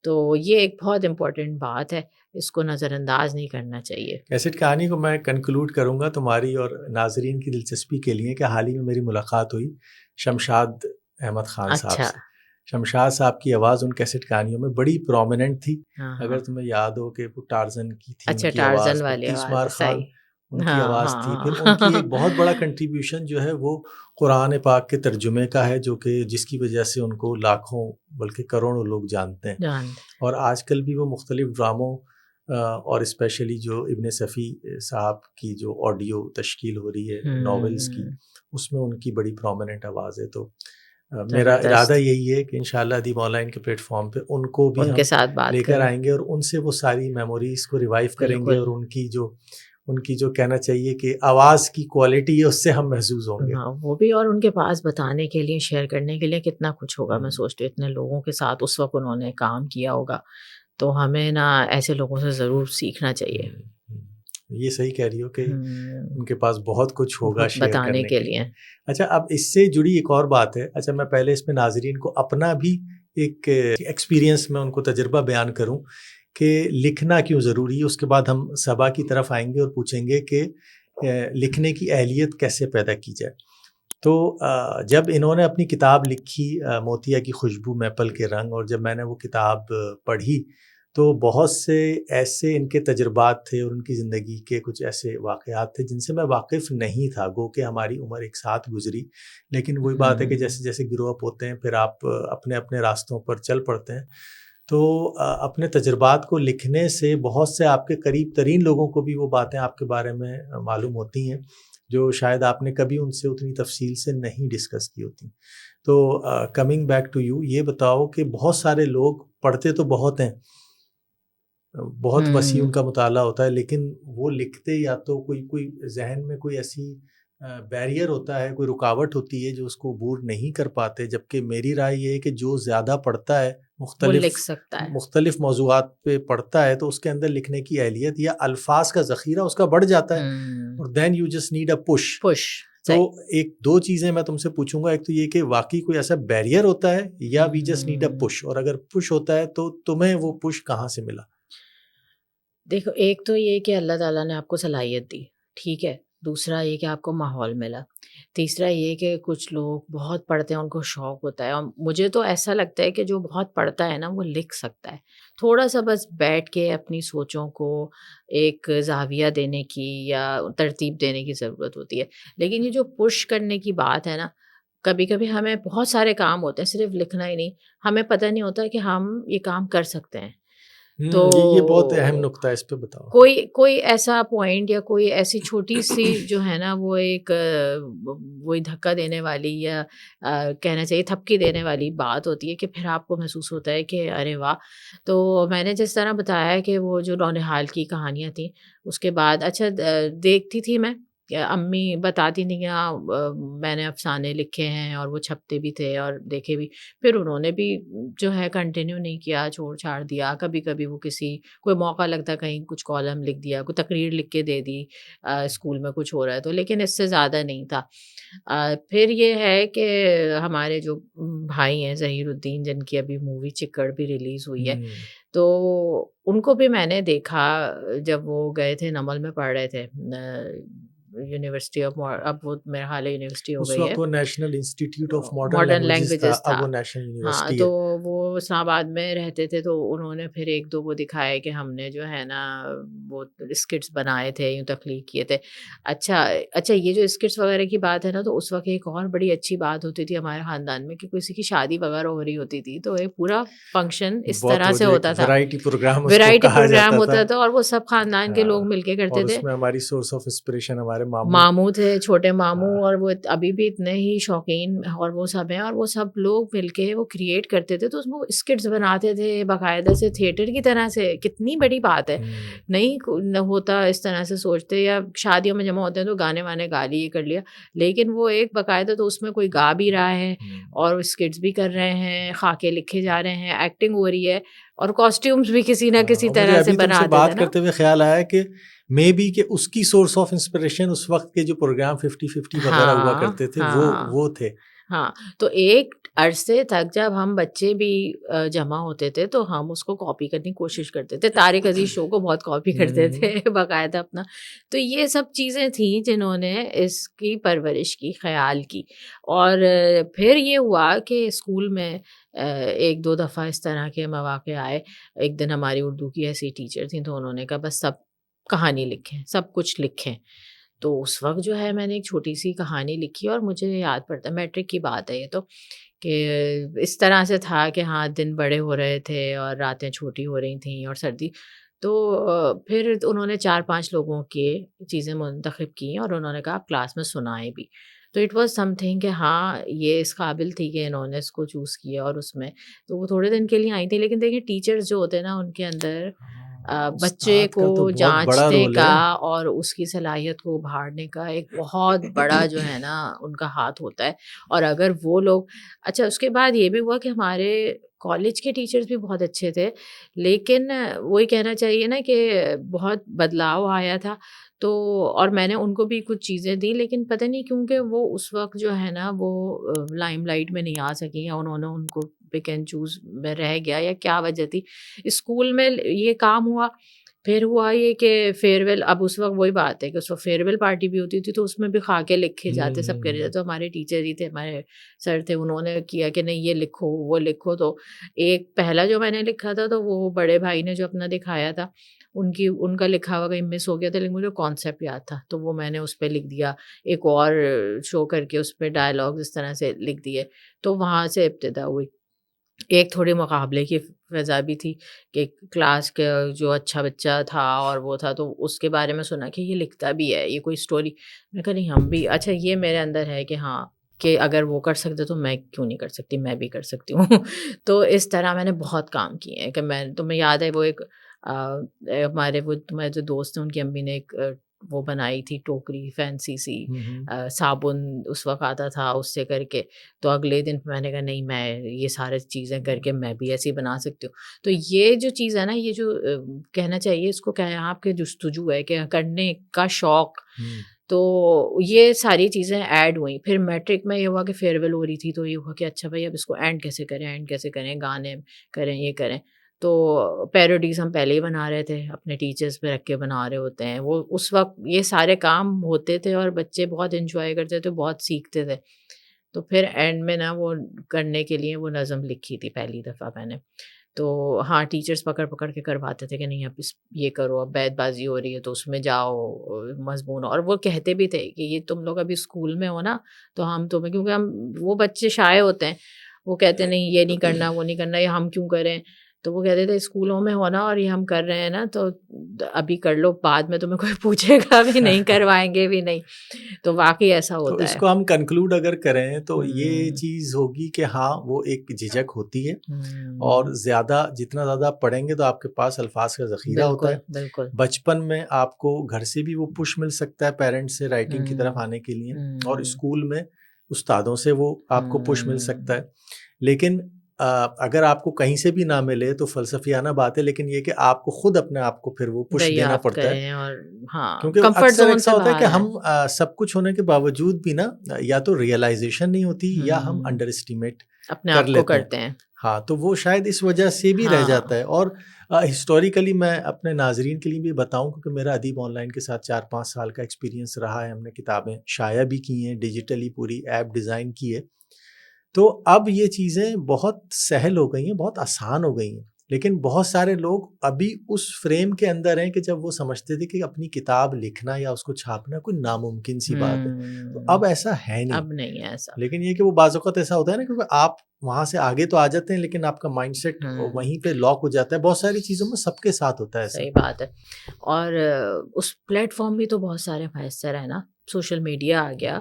تو یہ ایک بہت امپورٹنٹ بات ہے، اس کو نظر انداز نہیں کرنا چاہیے. کیسٹ کہانی کو میں کنکلوڈ کروں گا تمہاری اور ناظرین کی دلچسپی کے لیے کہ حال ہی میں میری ملاقات ہوئی شمشاد احمد خان صاحب اچھا سے. شمشاد صاحب کی آواز ان کیسٹ کہانیوں میں بڑی پرومیننٹ تھی. ہاں اگر تمہیں یاد ہو کہ ٹارزن کی تھی ان اچھا کی ٹارزن آواز، پھر والی تیسمار آواز خان صحیح. ان کی ہاں آواز تھی، ہاں پھر ان کی ایک بہت بڑا کنٹریبیوشن جو ہے وہ قرآن پاک کے ترجمے کا ہے، جو کہ جس کی وجہ سے ان کو لاکھوں بلکہ کروڑوں لوگ جانتے ہیں. اور آج کل بھی وہ مختلف ڈراموں اور اسپیشلی جو ابن صفی صاحب کی جو آڈیو تشکیل ہو رہی ہے ناولز کی، اس میں ان کی بڑی پرومیننٹ آواز ہے. تو میرا ارادہ یہی ہے کہ انشاءاللہ ادیب آن لائن کے پلیٹ فارم پہ ان کو بھی ان ہم کے ساتھ بات لے کر کریں. آئیں گے اور ان سے وہ ساری میموریز کو ریوائیو کریں گے، اور ان کی جو کہنا چاہیے کہ آواز کی کوالٹی ہے اس سے ہم محظوظ ہوں گے. ہاں وہ بھی، اور ان کے پاس بتانے کے لیے، شیئر کرنے کے لیے کتنا کچھ ہوگا. میں سوچتی ہوں اتنے لوگوں کے ساتھ اس وقت انہوں نے کام کیا ہوگا، تو ہمیں نا ایسے لوگوں سے ضرور سیکھنا چاہیے. یہ صحیح کہہ رہی ہو کہ ان کے پاس بہت کچھ ہوگا شیئر بتانے کرنے کے لیے. اچھا اب اس سے جڑی ایک اور بات ہے. اچھا میں پہلے اس میں ناظرین کو اپنا بھی ایک ایکسپیرینس میں ان کو تجربہ بیان کروں کہ لکھنا کیوں ضروری ہے، اس کے بعد ہم صبا کی طرف آئیں گے اور پوچھیں گے کہ لکھنے کی اہلیت کیسے پیدا کی جائے. تو جب انہوں نے اپنی کتاب لکھی موتیا کی خوشبو میپل کے رنگ، اور جب میں نے وہ کتاب پڑھی تو بہت سے ایسے ان کے تجربات تھے اور ان کی زندگی کے کچھ ایسے واقعات تھے جن سے میں واقف نہیں تھا، گو کہ ہماری عمر ایک ساتھ گزری. لیکن وہی بات ہے کہ جیسے جیسے گرو اپ ہوتے ہیں پھر آپ اپنے اپنے راستوں پر چل پڑتے ہیں. تو اپنے تجربات کو لکھنے سے بہت سے آپ کے قریب ترین لوگوں کو بھی وہ باتیں آپ کے بارے میں معلوم ہوتی ہیں جو شاید آپ نے کبھی ان سے اتنی تفصیل سے نہیں ڈسکس کی ہوتی. تو کمنگ بیک ٹو یو، یہ بتاؤ کہ بہت سارے لوگ پڑھتے تو بہت ہیں، بہت وسیع ان کا مطالعہ ہوتا ہے، لیکن وہ لکھتے یا تو کوئی ذہن میں کوئی ایسی بیریئر ہوتا ہے، کوئی رکاوٹ ہوتی ہے جو اس کو عبور نہیں کر پاتے. جبکہ میری رائے یہ ہے کہ جو زیادہ پڑھتا ہے، لکھ سکتا ہے، مختلف موضوعات پہ پڑھتا ہے، تو اس کے اندر لکھنے کی اہلیت یا الفاظ کا ذخیرہ اس کا بڑھ جاتا ہے. اور then you just need a push. تو ایک دو چیزیں میں تم سے پوچھوں گا، ایک تو یہ کہ واقعی کوئی ایسا بیریئر ہوتا ہے یا we just need a push, اور اگر پش ہوتا ہے تو تمہیں وہ پش کہاں سے ملا؟ دیکھو ایک تو یہ کہ اللہ تعالیٰ نے آپ کو صلاحیت دی، ٹھیک ہے، دوسرا یہ کہ آپ کو ماحول ملا، تیسرا یہ کہ کچھ لوگ بہت پڑھتے ہیں، ان کو شوق ہوتا ہے، اور مجھے تو ایسا لگتا ہے کہ جو بہت پڑھتا ہے نا وہ لکھ سکتا ہے، تھوڑا سا بس بیٹھ کے اپنی سوچوں کو ایک زاویہ دینے کی یا ترتیب دینے کی ضرورت ہوتی ہے. لیکن یہ جو پش کرنے کی بات ہے نا، کبھی کبھی ہمیں بہت سارے کام ہوتے ہیں، صرف لکھنا ہی نہیں، ہمیں پتہ نہیں ہوتا کہ ہم یہ کام کر سکتے ہیں. تو یہ بہت اہم نقطہ ہے، اس پہ بتاؤ. کوئی ایسا پوائنٹ یا کوئی ایسی چھوٹی سی جو ہے نا وہ ایک وہی دھکا دینے والی یا کہنا چاہیے تھپکی دینے والی بات ہوتی ہے کہ پھر آپ کو محسوس ہوتا ہے کہ ارے واہ. تو میں نے جس طرح بتایا کہ وہ جو نونہال کی کہانیاں تھیں، اس کے بعد اچھا دیکھتی تھی میں کہ امی بتاتی تھیں کہ ہاں میں نے افسانے لکھے ہیں اور وہ چھپتے بھی تھے اور دیکھے بھی. پھر انہوں نے بھی جو ہے کنٹینیو نہیں کیا، چھوڑ چھاڑ دیا. کبھی کبھی وہ کوئی موقع لگتا کہیں کچھ کالم لکھ دیا، کوئی تقریر لکھ کے دے دی اسکول میں کچھ ہو رہا ہے تو، لیکن اس سے زیادہ نہیں تھا. پھر یہ ہے کہ ہمارے جو بھائی ہیں ظہیر الدین، جن کی ابھی مووی چکڑ بھی ریلیز ہوئی ہے، تو ان کو بھی میں نے دیکھا جب وہ گئے تھے نمل میں پڑھ رہے تھے یونیورسٹی آف، اب وہ میرا حال یونیورسٹی ہو اس گئی ہے، وقت وہ national institute of modern modern languages تھا، لینگویجز تھا. اب وہ نیشنل ہاں یونیورسٹی تو ہے. وہ اسلام آباد میں رہتے تھے، تو انہوں نے پھر ایک دو وہ دکھائے کہ ہم نے جو ہے نا وہ اسکٹس بنائے تھے، یوں تخلیق کیے تھے. اچھا یہ جو اسکٹس وغیرہ کی بات ہے نا، تو اس وقت ایک اور بڑی اچھی بات ہوتی تھی ہمارے خاندان میں کہ کسی کی شادی وغیرہ ہو رہی ہوتی تھی تو ایک پورا فنکشن اس بہت طرح وہ سے جو ایک ہوتا تھا، ویرائٹی پروگرام اس کو ویرائٹی کہا پروگرام جاتا ہوتا تھا، اور وہ سب خاندان کے لوگ مل کے اور کرتے تھے. اس میں ہماری سورس آف انسپریشن ہمارے ماموں تھے، چھوٹے ماموں، اور وہ ابھی بھی اتنے ہی شوقین اور وہ سب ہیں، اور وہ سب لوگ مل کے وہ کریٹ کرتے تھے. تو اس میں وہ اسکٹس بناتے تھے باقاعدہ سے تھیٹر کی طرح سے. کتنی بڑی بات ہے، نہیں ہوتا اس طرح سے سوچتے، یا شادیوں میں جمع ہوتے ہیں تو گانے وانے گا لیے کر لیا، لیکن وہ ایک باقاعدہ تو اس میں کوئی گا بھی رہا ہے اور اسکٹس بھی کر رہے ہیں، خاکے لکھے جا رہے ہیں، ایکٹنگ ہو رہی ہے، اور کاسٹیومز بھی کسی نہ کسی مجھے طرح سے ابھی تم بنا سے دیتے بات نا. کرتے ہوئے خیال آیا کہ مے بی کہ اس کی سورس آف انسپریشن اس وقت کے جو پروگرام 50-50 وغیرہ ہوا کرتے تھے وہ تھے. ہاں تو ایک عرصے تک جب ہم بچے بھی جمع ہوتے تھے تو ہم اس کو کاپی کرنے کی کوشش کرتے تھے. طارق عزیز شو کو بہت کاپی کرتے تھے باقاعدہ اپنا. تو یہ سب چیزیں تھیں جنہوں نے اس کی پرورش کی، خیال کی. اور پھر یہ ہوا کہ اسکول میں ایک دو دفعہ اس طرح کے مواقع آئے. ایک دن ہماری اردو کی ایسی ٹیچر تھیں تو انہوں نے کہا بس سب کہانی لکھیں، سب کچھ لکھیں. تو اس وقت جو ہے میں نے ایک چھوٹی سی کہانی لکھی، اور مجھے یاد پڑتا ہے میٹرک کی بات ہے یہ تو، کہ اس طرح سے تھا کہ ہاں دن بڑے ہو رہے تھے اور راتیں چھوٹی ہو رہی تھیں اور سردی. تو پھر انہوں نے 4-5 لوگوں کی چیزیں منتخب کی اور انہوں نے کہا آپ کلاس میں سنائیں بھی. تو اٹ واز سم تھنگ کہ ہاں یہ اس قابل تھی کہ انہوں نے اس کو چوز کیا. اور اس میں تو وہ تھوڑے دن کے لیے آئی تھی، لیکن دیکھیں ٹیچرز جو ہوتے ہیں نا ان کے اندر بچے استاد کو کا تو بہت بڑا جانچنے رول کا ہے. اور اس کی صلاحیت کو ابھارنے کا ایک بہت بڑا جو ہے نا ان کا ہاتھ ہوتا ہے. اور اگر وہ لوگ اچھا اس کے بعد یہ بھی ہوا کہ ہمارے کالج کے ٹیچرز بھی بہت اچھے تھے، لیکن وہی کہنا چاہیے نا کہ بہت بدلاؤ آیا تھا. تو اور میں نے ان کو بھی کچھ چیزیں دی، لیکن پتہ نہیں کیونکہ وہ اس وقت جو ہے نا وہ لائم لائٹ میں نہیں آ سکی، یا انہوں نے ان کو پک اینڈ چوز میں رہ گیا، یا کیا وجہ تھی. اسکول میں یہ کام ہوا. پھر ہوا یہ کہ فیئر ویل، اب اس وقت وہی بات ہے کہ اس وقت فیئر ویل پارٹی بھی ہوتی تھی تو اس میں بھی خاکے لکھے جاتے، سب کرے جاتے. تو ہمارے ٹیچر ہی تھے، ہمارے سر تھے، انہوں نے کیا کہ نہیں یہ لکھو وہ لکھو. تو ایک پہلا جو میں نے لکھا تھا تو وہ بڑے بھائی نے جو اپنا دکھایا تھا ان کا لکھا ہوا کہیں مس ہو گیا تھا، لیکن مجھے کانسیپٹ یاد تھا تو وہ میں نے اس پہ لکھ دیا. ایک اور شو کر کے اس پہ ڈائلاگ اس طرح سے لکھ دیے. تو وہاں سے ابتدا ہوئی. ایک تھوڑی مقابلے کی فضا بھی تھی کہ کلاس کا جو اچھا بچہ تھا اور وہ تھا تو اس کے بارے میں سنا کہ یہ لکھتا بھی ہے، یہ کوئی اسٹوری. میں نے کہا نہیں ہم بھی، اچھا یہ میرے اندر ہے کہ ہاں کہ اگر وہ کر سکتے تو میں کیوں نہیں کر سکتی، میں بھی کر سکتی ہوں. تو اس طرح میں نے بہت کام کیے ہیں کہ تمہیں یاد ہے وہ ایک ہمارے وہ تمہارے جو دوست ہیں ان کی امی نے ایک وہ بنائی تھی ٹوکری فینسی سی، صابن اس وقت آتا تھا اس سے کر کے. تو اگلے دن میں نے کہا نہیں میں یہ سارے چیزیں کر کے میں بھی ایسی بنا سکتی ہوں. تو یہ جو چیز ہے نا، یہ جو کہنا چاہیے اس کو کیا ہے آپ کے جستجو ہے کہ کرنے کا شوق. تو یہ ساری چیزیں ایڈ ہوئیں. پھر میٹرک میں یہ ہوا کہ فیئر ویل ہو رہی تھی تو یہ ہوا کہ اچھا بھائی اب اس کو اینڈ کیسے کریں، گانے کریں، یہ کریں. تو پیروڈیز ہم پہلے ہی بنا رہے تھے، اپنے ٹیچرز پہ رکھ کے بنا رہے ہوتے ہیں، وہ اس وقت یہ سارے کام ہوتے تھے اور بچے بہت انجوائے کرتے تھے، بہت سیکھتے تھے. تو پھر اینڈ میں نا وہ کرنے کے لیے وہ نظم لکھی تھی پہلی دفعہ میں نے. تو ہاں ٹیچرس پکڑ پکڑ کے کرواتے تھے کہ نہیں اب یہ کرو، اب بیت بازی ہو رہی ہے تو اس میں جاؤ مضمون. اور وہ کہتے بھی تھے کہ یہ تم لوگ ابھی اسکول میں ہو نا تو ہم تمہیں، کیونکہ ہم وہ بچے شائع ہوتے ہیں، وہ کہتے نہیں یہ نہیں کرنا وہ نہیں کرنا، یہ ہم کیوں کریں. تو وہ کہتے تھے اسکولوں میں ہونا اور یہ ہم کر رہے ہیں نا تو ابھی کر لو، بعد میں تمہیں کوئی پوچھے گا بھی نہیں، کروائیں گے بھی نہیں. تو واقعی ایسا تو ہوتا اس ہے. کو ہم کنکلوڈ اگر کریں تو یہ چیز ہوگی کہ ہاں وہ ایک جھجک ہوتی ہے، اور زیادہ جتنا زیادہ آپ پڑھیں گے تو آپ کے پاس الفاظ کا ذخیرہ ہوتا ہے. بالکل بچپن میں آپ کو گھر سے بھی وہ پش مل سکتا ہے پیرنٹس سے رائٹنگ کی طرف آنے کے لیے، اور اسکول میں استادوں سے وہ آپ کو پش مل سکتا ہے. لیکن اگر آپ کو کہیں سے بھی نہ ملے تو فلسفیانہ بات ہے، لیکن یہ کہ آپ کو خود اپنے آپ کو پھر وہ پش دینا دریافت پڑتا ہے. کریں اور ہاں کیونکہ کمفرٹ اکثر زون ایسا سے ہوتا ہے کہ باہر ہم سب کچھ ہونے کے باوجود بھی نا یا تو ریئلائزیشن نہیں ہوتی یا ہم آئیں انڈر اسٹیمیٹ اپنے کر آپ کو لیتے ہیں. کرتے ہیں. ہاں تو وہ شاید اس وجہ سے بھی رہ ہاں جاتا ہے. اور ہسٹوریکلی میں اپنے ناظرین کے لیے بھی بتاؤں، کیونکہ میرا ادیب آن لائن کے ساتھ 4-5 سال کا ایکسپیرینس رہا ہے، ہم نے کتابیں شائع بھی کی ہیں، ڈیجیٹلی پوری ایپ ڈیزائن کی ہے. تو اب یہ چیزیں بہت سہل ہو گئی ہیں، بہت آسان ہو گئی ہیں. لیکن بہت سارے لوگ ابھی اس فریم کے اندر ہیں کہ جب وہ سمجھتے تھے کہ اپنی کتاب لکھنا یا اس کو چھاپنا کوئی ناممکن سی بات ہے. تو اب ایسا ہے نہیں. اب نہیں ہے ایسا. لیکن یہ کہ وہ بعض اوقات ایسا ہوتا ہے نا، کیونکہ آپ وہاں سے آگے تو آ جاتے ہیں لیکن آپ کا مائنڈ سیٹ وہیں پہ لاک ہو جاتا ہے. بہت ساری چیزوں میں سب کے ساتھ ہوتا ہے ایسا. صحیح بات ہے. اور اس پلیٹ فارم بھی تو بہت سارے میسر ہیں نا، سوشل میڈیا آ گیا.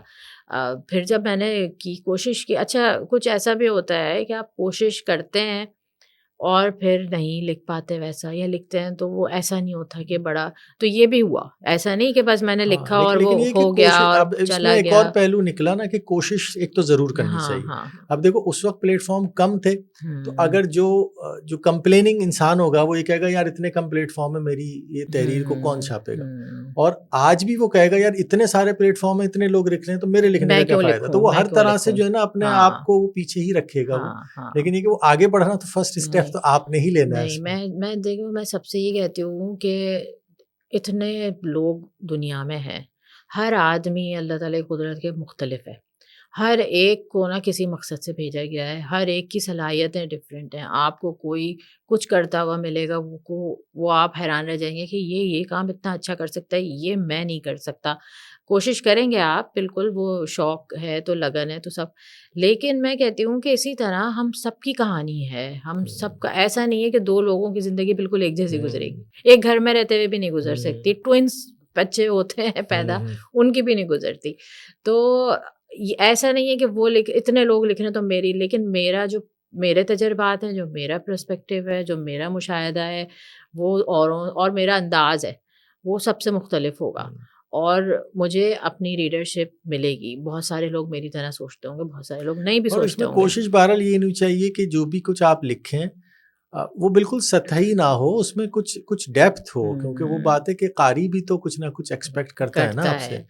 پھر جب میں نے کی کوشش کی، اچھا کچھ ایسا بھی ہوتا ہے کہ آپ کوشش کرتے ہیں اور پھر نہیں لکھ پاتے ویسا، یا لکھتے ہیں تو وہ ایسا نہیں ہوتا کہ بڑا. تو یہ بھی ہوا، ایسا نہیں کہ بس میں نے لکھا اور وہ لیکن یہ کہ ہو گیا اور اب اس میں چلا ایک اور گیا. پہلو نکلا نا کہ کوشش ایک تو ضرور کرنی ہاں چاہیے. ہاں اب دیکھو اس وقت پلیٹ فارم کم تھے، تو اگر جو کمپلیننگ انسان ہوگا وہ یہ کہے گا یار اتنے کم پلیٹ فارم ہے، میری یہ تحریر کو کون چھاپے گا. اور آج بھی وہ کہے گا یار اتنے سارے پلیٹ فارم ہیں، اتنے لوگ لکھ رہے ہیں تو میرے لکھنے کا کیا فائدہ. تو وہ ہر طرح سے جو ہے نا اپنے آپ کو وہ پیچھے ہی رکھے گا وہ. لیکن یہ کہ وہ آگے بڑھنا تو فرسٹ اسٹیپ تو آپ نے ہی لینا ہے. نہیں میں دیکھو، میں سب سے یہ کہتی ہوں کہ اتنے لوگ دنیا میں ہیں، ہر آدمی اللہ تعالیٰ کی قدرت کے مختلف ہے، ہر ایک کو نا کسی مقصد سے بھیجا گیا ہے، ہر ایک کی صلاحیتیں ڈفرینٹ ہیں. آپ کو کوئی کچھ کرتا ہوا ملے گا، وہ آپ حیران رہ جائیں گے کہ یہ کام اتنا اچھا کر سکتا ہے، یہ میں نہیں کر سکتا. کوشش کریں گے آپ، بالکل وہ شوق ہے تو لگن ہے تو سب. لیکن میں کہتی ہوں کہ اسی طرح ہم سب کی کہانی ہے، ہم سب کا ایسا نہیں ہے کہ دو لوگوں کی زندگی بالکل ایک جیسی گزرے گی. ایک گھر میں رہتے ہوئے بھی نہیں گزر سکتی، ٹوئنس بچے ہوتے ہیں پیدا، ان کی بھی نہیں گزرتی. تو ایسا نہیں ہے کہ وہ اتنے لوگ لکھ رہے ہیں تو میری، لیکن میرے تجربات ہیں، جو میرا پرسپیکٹیو ہے، جو میرا مشاہدہ ہے، وہ اور میرا انداز ہے وہ سب سے مختلف ہوگا. اور مجھے اپنی ریڈرشپ ملے گی. بہت سارے لوگ میری طرح سوچتے ہوں گے، بہت سارے لوگ نہیں بھی اور اس سوچتے میں ہوں گے. کوشش بہرحال یہ نہیں چاہیے کہ جو بھی کچھ آپ لکھیں وہ بالکل سطحی نہ ہو، اس میں کچھ ڈیپتھ ہو. کیونکہ وہ بات ہے کہ قاری بھی تو کچھ نہ کچھ ایکسپیکٹ کرتا ہے نا آپ سے.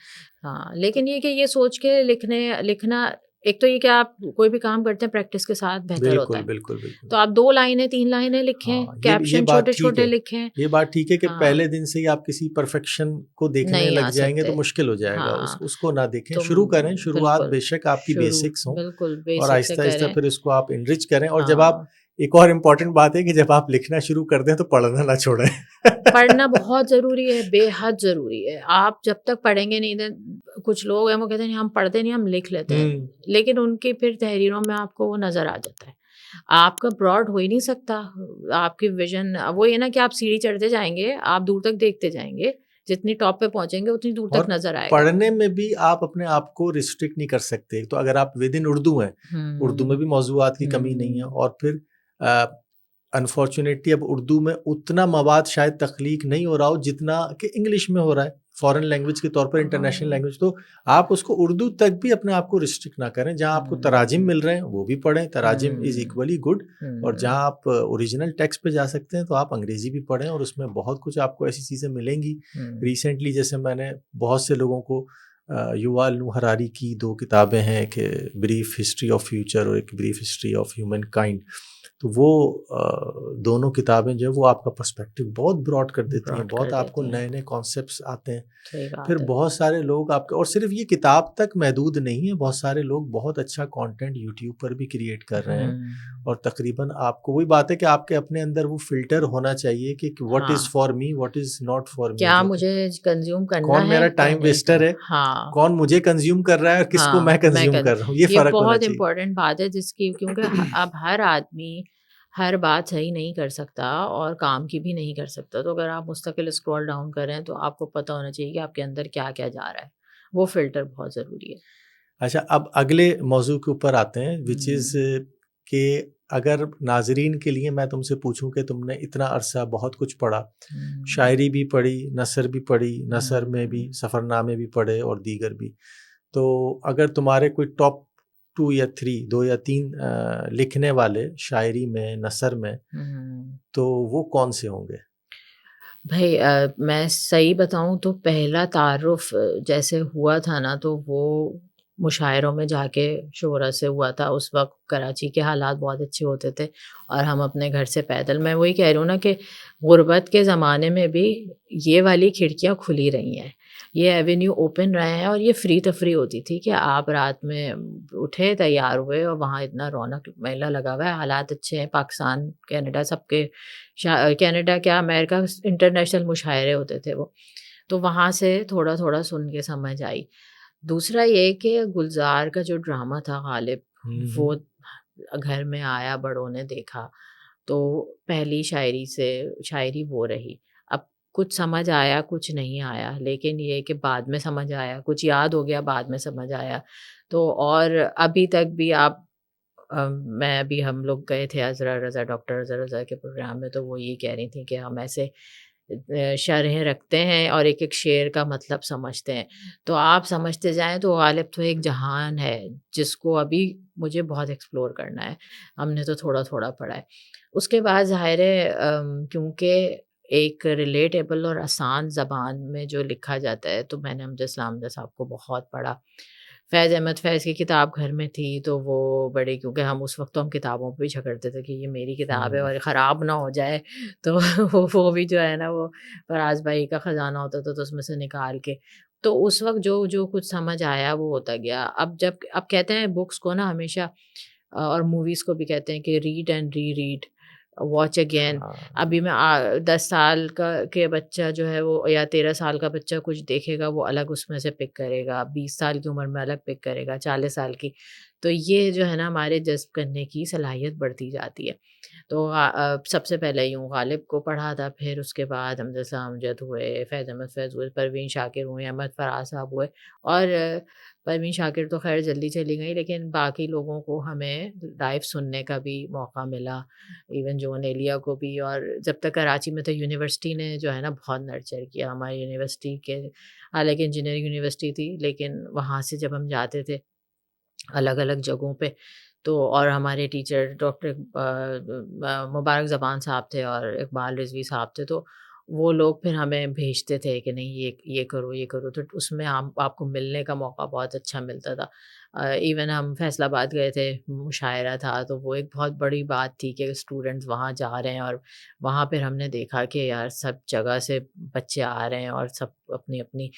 ہاں لیکن یہ کہ یہ سوچ کے لکھنا، ایک تو یہ کہ آپ کوئی بھی کام کرتے ہیں پریکٹس کے ساتھ بہتر ہوتا ہے. بالکل تو آپ 2 لائنیں 3 لائنیں لکھیں، کیپشن چھوٹے چھوٹے لکھیں. یہ بات ٹھیک ہے کہ پہلے دن سے ہی آپ کسی پرفیکشن کو دیکھنے لگ جائیں گے تو مشکل ہو جائے گا. اس کو نہ دیکھیں، شروع کریں. شروعات بے شک آپ کی بیسکس ہوں، اور آہستہ آہستہ پھر اس کو آپ انرچ کریں. اور جب آپ، ایک اور امپورٹنٹ بات ہے کہ جب آپ لکھنا شروع کر دیں تو پڑھنا نہ چھوڑیں. پڑھنا بہت ضروری ہے، بے حد ضروری ہے. آپ جب تک پڑھیں گے نہیں، کچھ لوگ ہیں وہ کہتے ہیں ہم پڑھتے نہیں، ہم لکھ لیتے ہیں، لیکن ان کی پھر تحریروں میں آپ کو وہ نظر آ جاتا ہے. آپ کا براڈ ہو ہی نہیں سکتا. آپ کی ویژن وہ یہ نا کہ آپ سیڑھی چڑھتے جائیں گے، آپ دور تک دیکھتے جائیں گے، جتنی ٹاپ پہ پہنچیں گے اتنی دور تک نظر آئے گا. پڑھنے میں بھی آپ اپنے آپ کو ریسٹرکٹ نہیں کر سکتے. تو اگر آپ ود ان اردو ہیں، اردو میں بھی موضوعات کی کمی نہیں ہے. اور پھر انفارچونیٹلی اب اردو میں اتنا مواد شاید تخلیق نہیں ہو رہا ہو جتنا کہ انگلش میں ہو رہا ہے، فورن لینگویج کے طور پر، انٹرنیشنل لینگویج. تو آپ اس کو اردو تک بھی اپنے آپ کو ریسٹرکٹ نہ کریں. جہاں آپ کو تراجم مل رہے ہیں وہ بھی پڑھیں، تراجم از ایکولی گڈ. اور جہاں آپ اوریجنل ٹیکسٹ پہ جا سکتے ہیں تو آپ انگریزی بھی پڑھیں، اور اس میں بہت کچھ آپ کو ایسی چیزیں ملیں گی. ریسنٹلی جیسے میں نے بہت سے لوگوں کو، یووال نوح ہراری کی 2 کتابیں ہیں، ایک بریف ہسٹری آف فیوچر اور ایک brief history of human kind. تو وہ دونوں کتابیں جو ہے وہ آپ کا پرسپیکٹیو بہت براڈ کر دیتی ہیں, بہت آپ کو نئے نئے کانسیپٹس آتے ہیں. پھر بہت سارے لوگ آپ کے, اور صرف یہ کتاب تک محدود نہیں ہے, بہت سارے لوگ بہت اچھا کانٹینٹ یوٹیوب پر بھی کریٹ کر رہے ہیں, اور تقریباً آپ کو وہی بات ہے کہ آپ کے اپنے اندر وہ فلٹر ہونا چاہیے کہ what is for me, what is not for me, کیا مجھے کنزیوم کرنا ہے, کون میرا ٹائم ویسٹر ہے, کون مجھے کنزیوم کر رہا ہے اور کس کو میں کنزیوم کر رہا ہوں, یہ فرق ہونا بہت چاہیے. امپورٹنٹ بات ہے جس کی, کیونکہ اب ہر آدمی ہر بات صحیح نہیں کر سکتا اور کام کی بھی نہیں کر سکتا. تو اگر آپ مستقل اسکرول ڈاؤن کر رہے ہیں تو آپ کو پتہ ہونا چاہیے کہ آپ کے اندر کیا کیا جا رہا ہے, وہ فلٹر بہت ضروری ہے. اچھا, اب اگلے موضوع کے اوپر آتے ہیں, وچ از کہ اگر ناظرین کے لیے میں تم سے پوچھوں کہ تم نے اتنا عرصہ بہت کچھ پڑھا, شاعری بھی پڑھی, نثر بھی پڑھی, نثر میں بھی سفر نامے بھی پڑھے اور دیگر بھی, تو اگر تمہارے کوئی ٹاپ 2 یا 3, 2 یا 3 لکھنے والے شاعری میں, نثر میں, تو وہ کون سے ہوں گے؟ بھائی میں صحیح بتاؤں تو پہلا تعارف جیسے ہوا تھا نا, تو وہ مشاعروں میں جا کے شعراء سے ہوا تھا. اس وقت کراچی کے حالات بہت اچھے ہوتے تھے اور ہم اپنے گھر سے پیدل, میں وہی کہہ رہی ہوں نا کہ غربت کے زمانے میں بھی یہ والی کھڑکیاں کھلی رہی ہیں, یہ ایونیو اوپن رہے ہیں, اور یہ فری تفریح ہوتی تھی کہ آپ رات میں اٹھے, تیار ہوئے, اور وہاں اتنا رونق میلہ لگا ہوا ہے, حالات اچھے ہیں. پاکستان, کینیڈا, سب کے, کینیڈا کیا امریکہ, انٹرنیشنل مشاعرے ہوتے تھے وہ, تو وہاں سے تھوڑا تھوڑا سن کے سمجھ آئی. دوسرا یہ کہ گلزار کا جو ڈرامہ تھا غالب, وہ گھر میں آیا, بڑوں نے دیکھا, تو پہلی شاعری وہ رہی. اب کچھ سمجھ آیا, کچھ نہیں آیا, لیکن یہ کہ بعد میں سمجھ آیا, کچھ یاد ہو گیا, بعد میں سمجھ آیا. تو اور ابھی تک بھی آپ, میں ابھی ہم لوگ گئے تھے عذرا رضا, ڈاکٹر عذرا رضا کے پروگرام میں, تو وہ یہ کہہ رہی تھیں کہ ہم ایسے شرحیں رکھتے ہیں اور ایک ایک شعر کا مطلب سمجھتے ہیں. تو آپ سمجھتے جائیں تو غالب تو ایک جہان ہے جس کو ابھی مجھے بہت ایکسپلور کرنا ہے. ہم نے تو تھوڑا تھوڑا پڑھا ہے. اس کے بعد ظاہر ہے کیونکہ ایک ریلیٹیبل اور آسان زبان میں جو لکھا جاتا ہے, تو میں نے امجد اسلام صاحب کو بہت پڑھا. فیض احمد فیض کی کتاب گھر میں تھی, تو وہ بڑے, کیونکہ ہم اس وقت تو ہم کتابوں پہ بھی جھگڑتے تھے کہ یہ میری کتاب ہے اور خراب نہ ہو جائے, تو وہ بھی جو ہے نا, وہ فراز بھائی کا خزانہ ہوتا تھا, تو اس میں سے نکال کے, تو اس وقت جو کچھ سمجھ آیا وہ ہوتا گیا. اب کہتے ہیں بکس کو نا ہمیشہ, اور موویز کو بھی کہتے ہیں کہ read and reread, watch again. ابھی میں 10 سال کے بچہ جو ہے وہ, یا 13 سال کا بچہ کچھ دیکھے گا, وہ الگ اس میں سے پک کرے گا, 20 سال کی عمر میں الگ پک کرے گا, 40 سال کی. تو یہ جو ہے نا ہمارے جذب کرنے کی صلاحیت بڑھتی جاتی ہے. تو سب سے پہلے یوں غالب کو پڑھا تھا, پھر اس کے بعد امجد امجد ہوئے, فیض احمد فیض ہوئے, پروین شاکر ہوئے, احمد فراز صاحب ہوئے. اور پروین شاکر تو خیر جلدی چلی گئی, لیکن باقی لوگوں کو ہمیں لائیو سننے کا بھی موقع ملا, ایون جون ایلیا کو بھی. اور جب تک کراچی میں تو یونیورسٹی نے جو ہے نا بہت نرچر کیا ہماری یونیورسٹی کے, حالانکہ انجینئرنگ یونیورسٹی تھی, لیکن وہاں سے جب ہم جاتے تھے الگ الگ جگہوں پہ, تو اور ہمارے ٹیچر ڈاکٹر مبارک زبان صاحب تھے اور اقبال رضوی صاحب تھے, تو وہ لوگ پھر ہمیں بھیجتے تھے کہ نہیں یہ کرو یہ کرو, تو اس میں آپ کو ملنے کا موقع بہت اچھا ملتا تھا. ایون ہم فیصل آباد گئے تھے, مشاعرہ تھا, تو وہ ایک بہت بڑی بات تھی کہ اسٹوڈنٹس وہاں جا رہے ہیں, اور وہاں پھر ہم نے دیکھا کہ یار سب جگہ سے بچے آ رہے ہیں اور سب اپنی اپنی,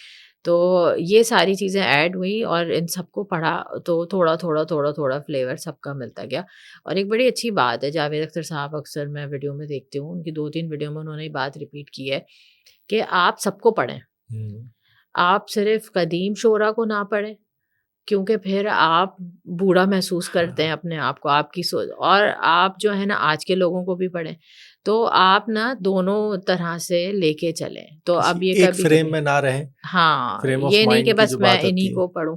تو یہ ساری چیزیں ایڈ ہوئی اور ان سب کو پڑھا, تو تھوڑا تھوڑا تھوڑا تھوڑا فلیور سب کا ملتا گیا. اور ایک بڑی اچھی بات ہے, جاوید اختر صاحب اکثر میں ویڈیو میں دیکھتی ہوں, ان کی 2-3 ویڈیو میں انہوں نے یہ بات ریپیٹ کی ہے کہ آپ سب کو پڑھیں, آپ صرف قدیم شعراء کو نہ پڑھیں, کیونکہ پھر آپ بوڑھا محسوس کرتے ہیں اپنے آپ کو, آپ کی سوچ, اور آپ جو ہے نا آج کے لوگوں کو بھی پڑھیں, تو آپ نا دونوں طرح سے لے کے چلیں. تو اب یہ ایک فریم میں نہ رہیں, ہاں, یہ نہیں کہ بس میں انہی کو پڑھوں.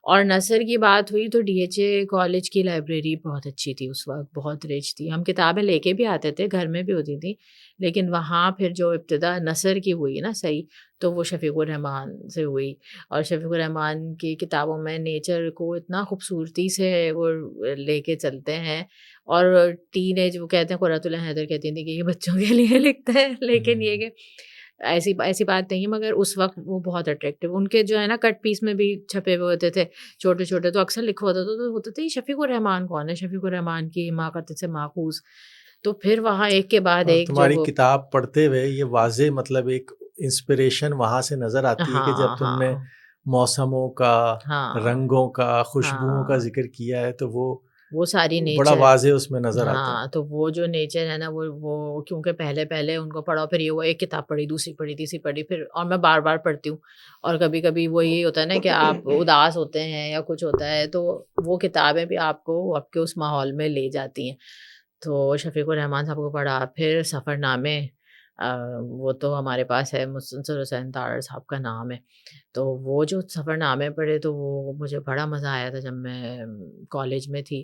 اور نثر کی بات ہوئی تو ڈی ایچ اے کالج کی لائبریری بہت اچھی تھی اس وقت, بہت رچ تھی. ہم کتابیں لے کے بھی آتے تھے, گھر میں بھی ہوتی تھیں, لیکن وہاں پھر جو ابتدا نثر کی ہوئی نا صحیح, تو وہ شفیق الرحمان سے ہوئی. اور شفیق الرحمان کی کتابوں میں نیچر کو اتنا خوبصورتی سے وہ لے کے چلتے ہیں, اور ٹین ایج, وہ کہتے ہیں قرۃ اللہ حیدر کہتی تھی کہ یہ بچوں کے لیے لکھتا ہے, لیکن یہ کہ ایسی بات نہیں ہے، مگر اس وقت وہ بہت اٹریکٹیو، ان کے جو ہے نا کٹ پیس میں بھی چھپے ہوئے ہوتے تھے چھوٹے چھوٹے، تو اکثر لکھا ہوتا تھا تو ہوتا تھا یہ شفیق الرحمان کون ہے، شفیق الرحمان کی حماقت سے ماخوذ. تو پھر وہاں ایک کے بعد اور ایک تمہاری جب کتاب پڑھتے ہوئے یہ واضح مطلب ایک انسپریشن وہاں سے نظر آتی ہے کہ جب ہاں تم ہاں نے موسموں کا، ہاں رنگوں کا، خوشبوؤں کا ہاں ذکر کیا ہے تو وہ ساری وہ بڑا نیچر. واضح اس میں نظر آتا ہے. ہاں تو وہ جو نیچر ہے نا وہ کیونکہ پہلے ان کو پڑھا، پھر یہ ہوا ایک کتاب پڑھی، دوسری پڑھی، تیسری پڑھی، پھر اور میں بار بار پڑھتی ہوں. اور کبھی کبھی وہ یہی ہوتا ہے نا کہ آپ اداس ہوتے ہیں یا کچھ ہوتا ہے تو وہ کتابیں بھی آپ کو آپ کے اس ماحول میں لے جاتی ہیں. تو شفیق الرحمان صاحب کو پڑھا، پھر سفر نامے، وہ تو ہمارے پاس ہے، مستنصر حسین تارڑ صاحب کا نام ہے. تو وہ جو سفر نامے پڑھے تو وہ مجھے بڑا مزہ آیا تھا جب میں کالج میں تھی.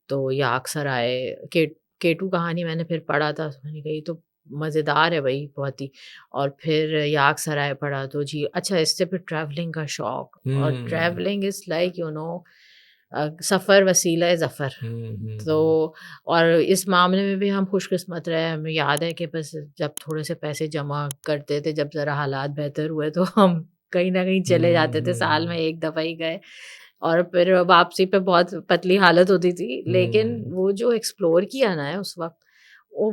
تو یا اکثر آئے کیٹو کہانی میں نے پھر پڑھا تھا، میں نے کہی تو مزیدار ہے بھائی بہت ہی. اور پھر یا اکثر آئے پڑھا تو جی اچھا. اس سے پھر ٹریولنگ کا شوق، اور ٹریولنگ از لائک سفر وسیلہ ظفر. تو اور اس معاملے میں بھی ہم خوش قسمت رہے. ہمیں یاد ہے کہ بس جب تھوڑے سے پیسے جمع کرتے تھے، جب ذرا حالات بہتر ہوئے تو ہم کہیں نہ کہیں چلے جاتے تھے، سال میں ایک دفعہ ہی گئے. اور پھر واپسی پہ بہت پتلی حالت ہوتی تھی، لیکن وہ جو ایکسپلور کیا نا ہے اس وقت،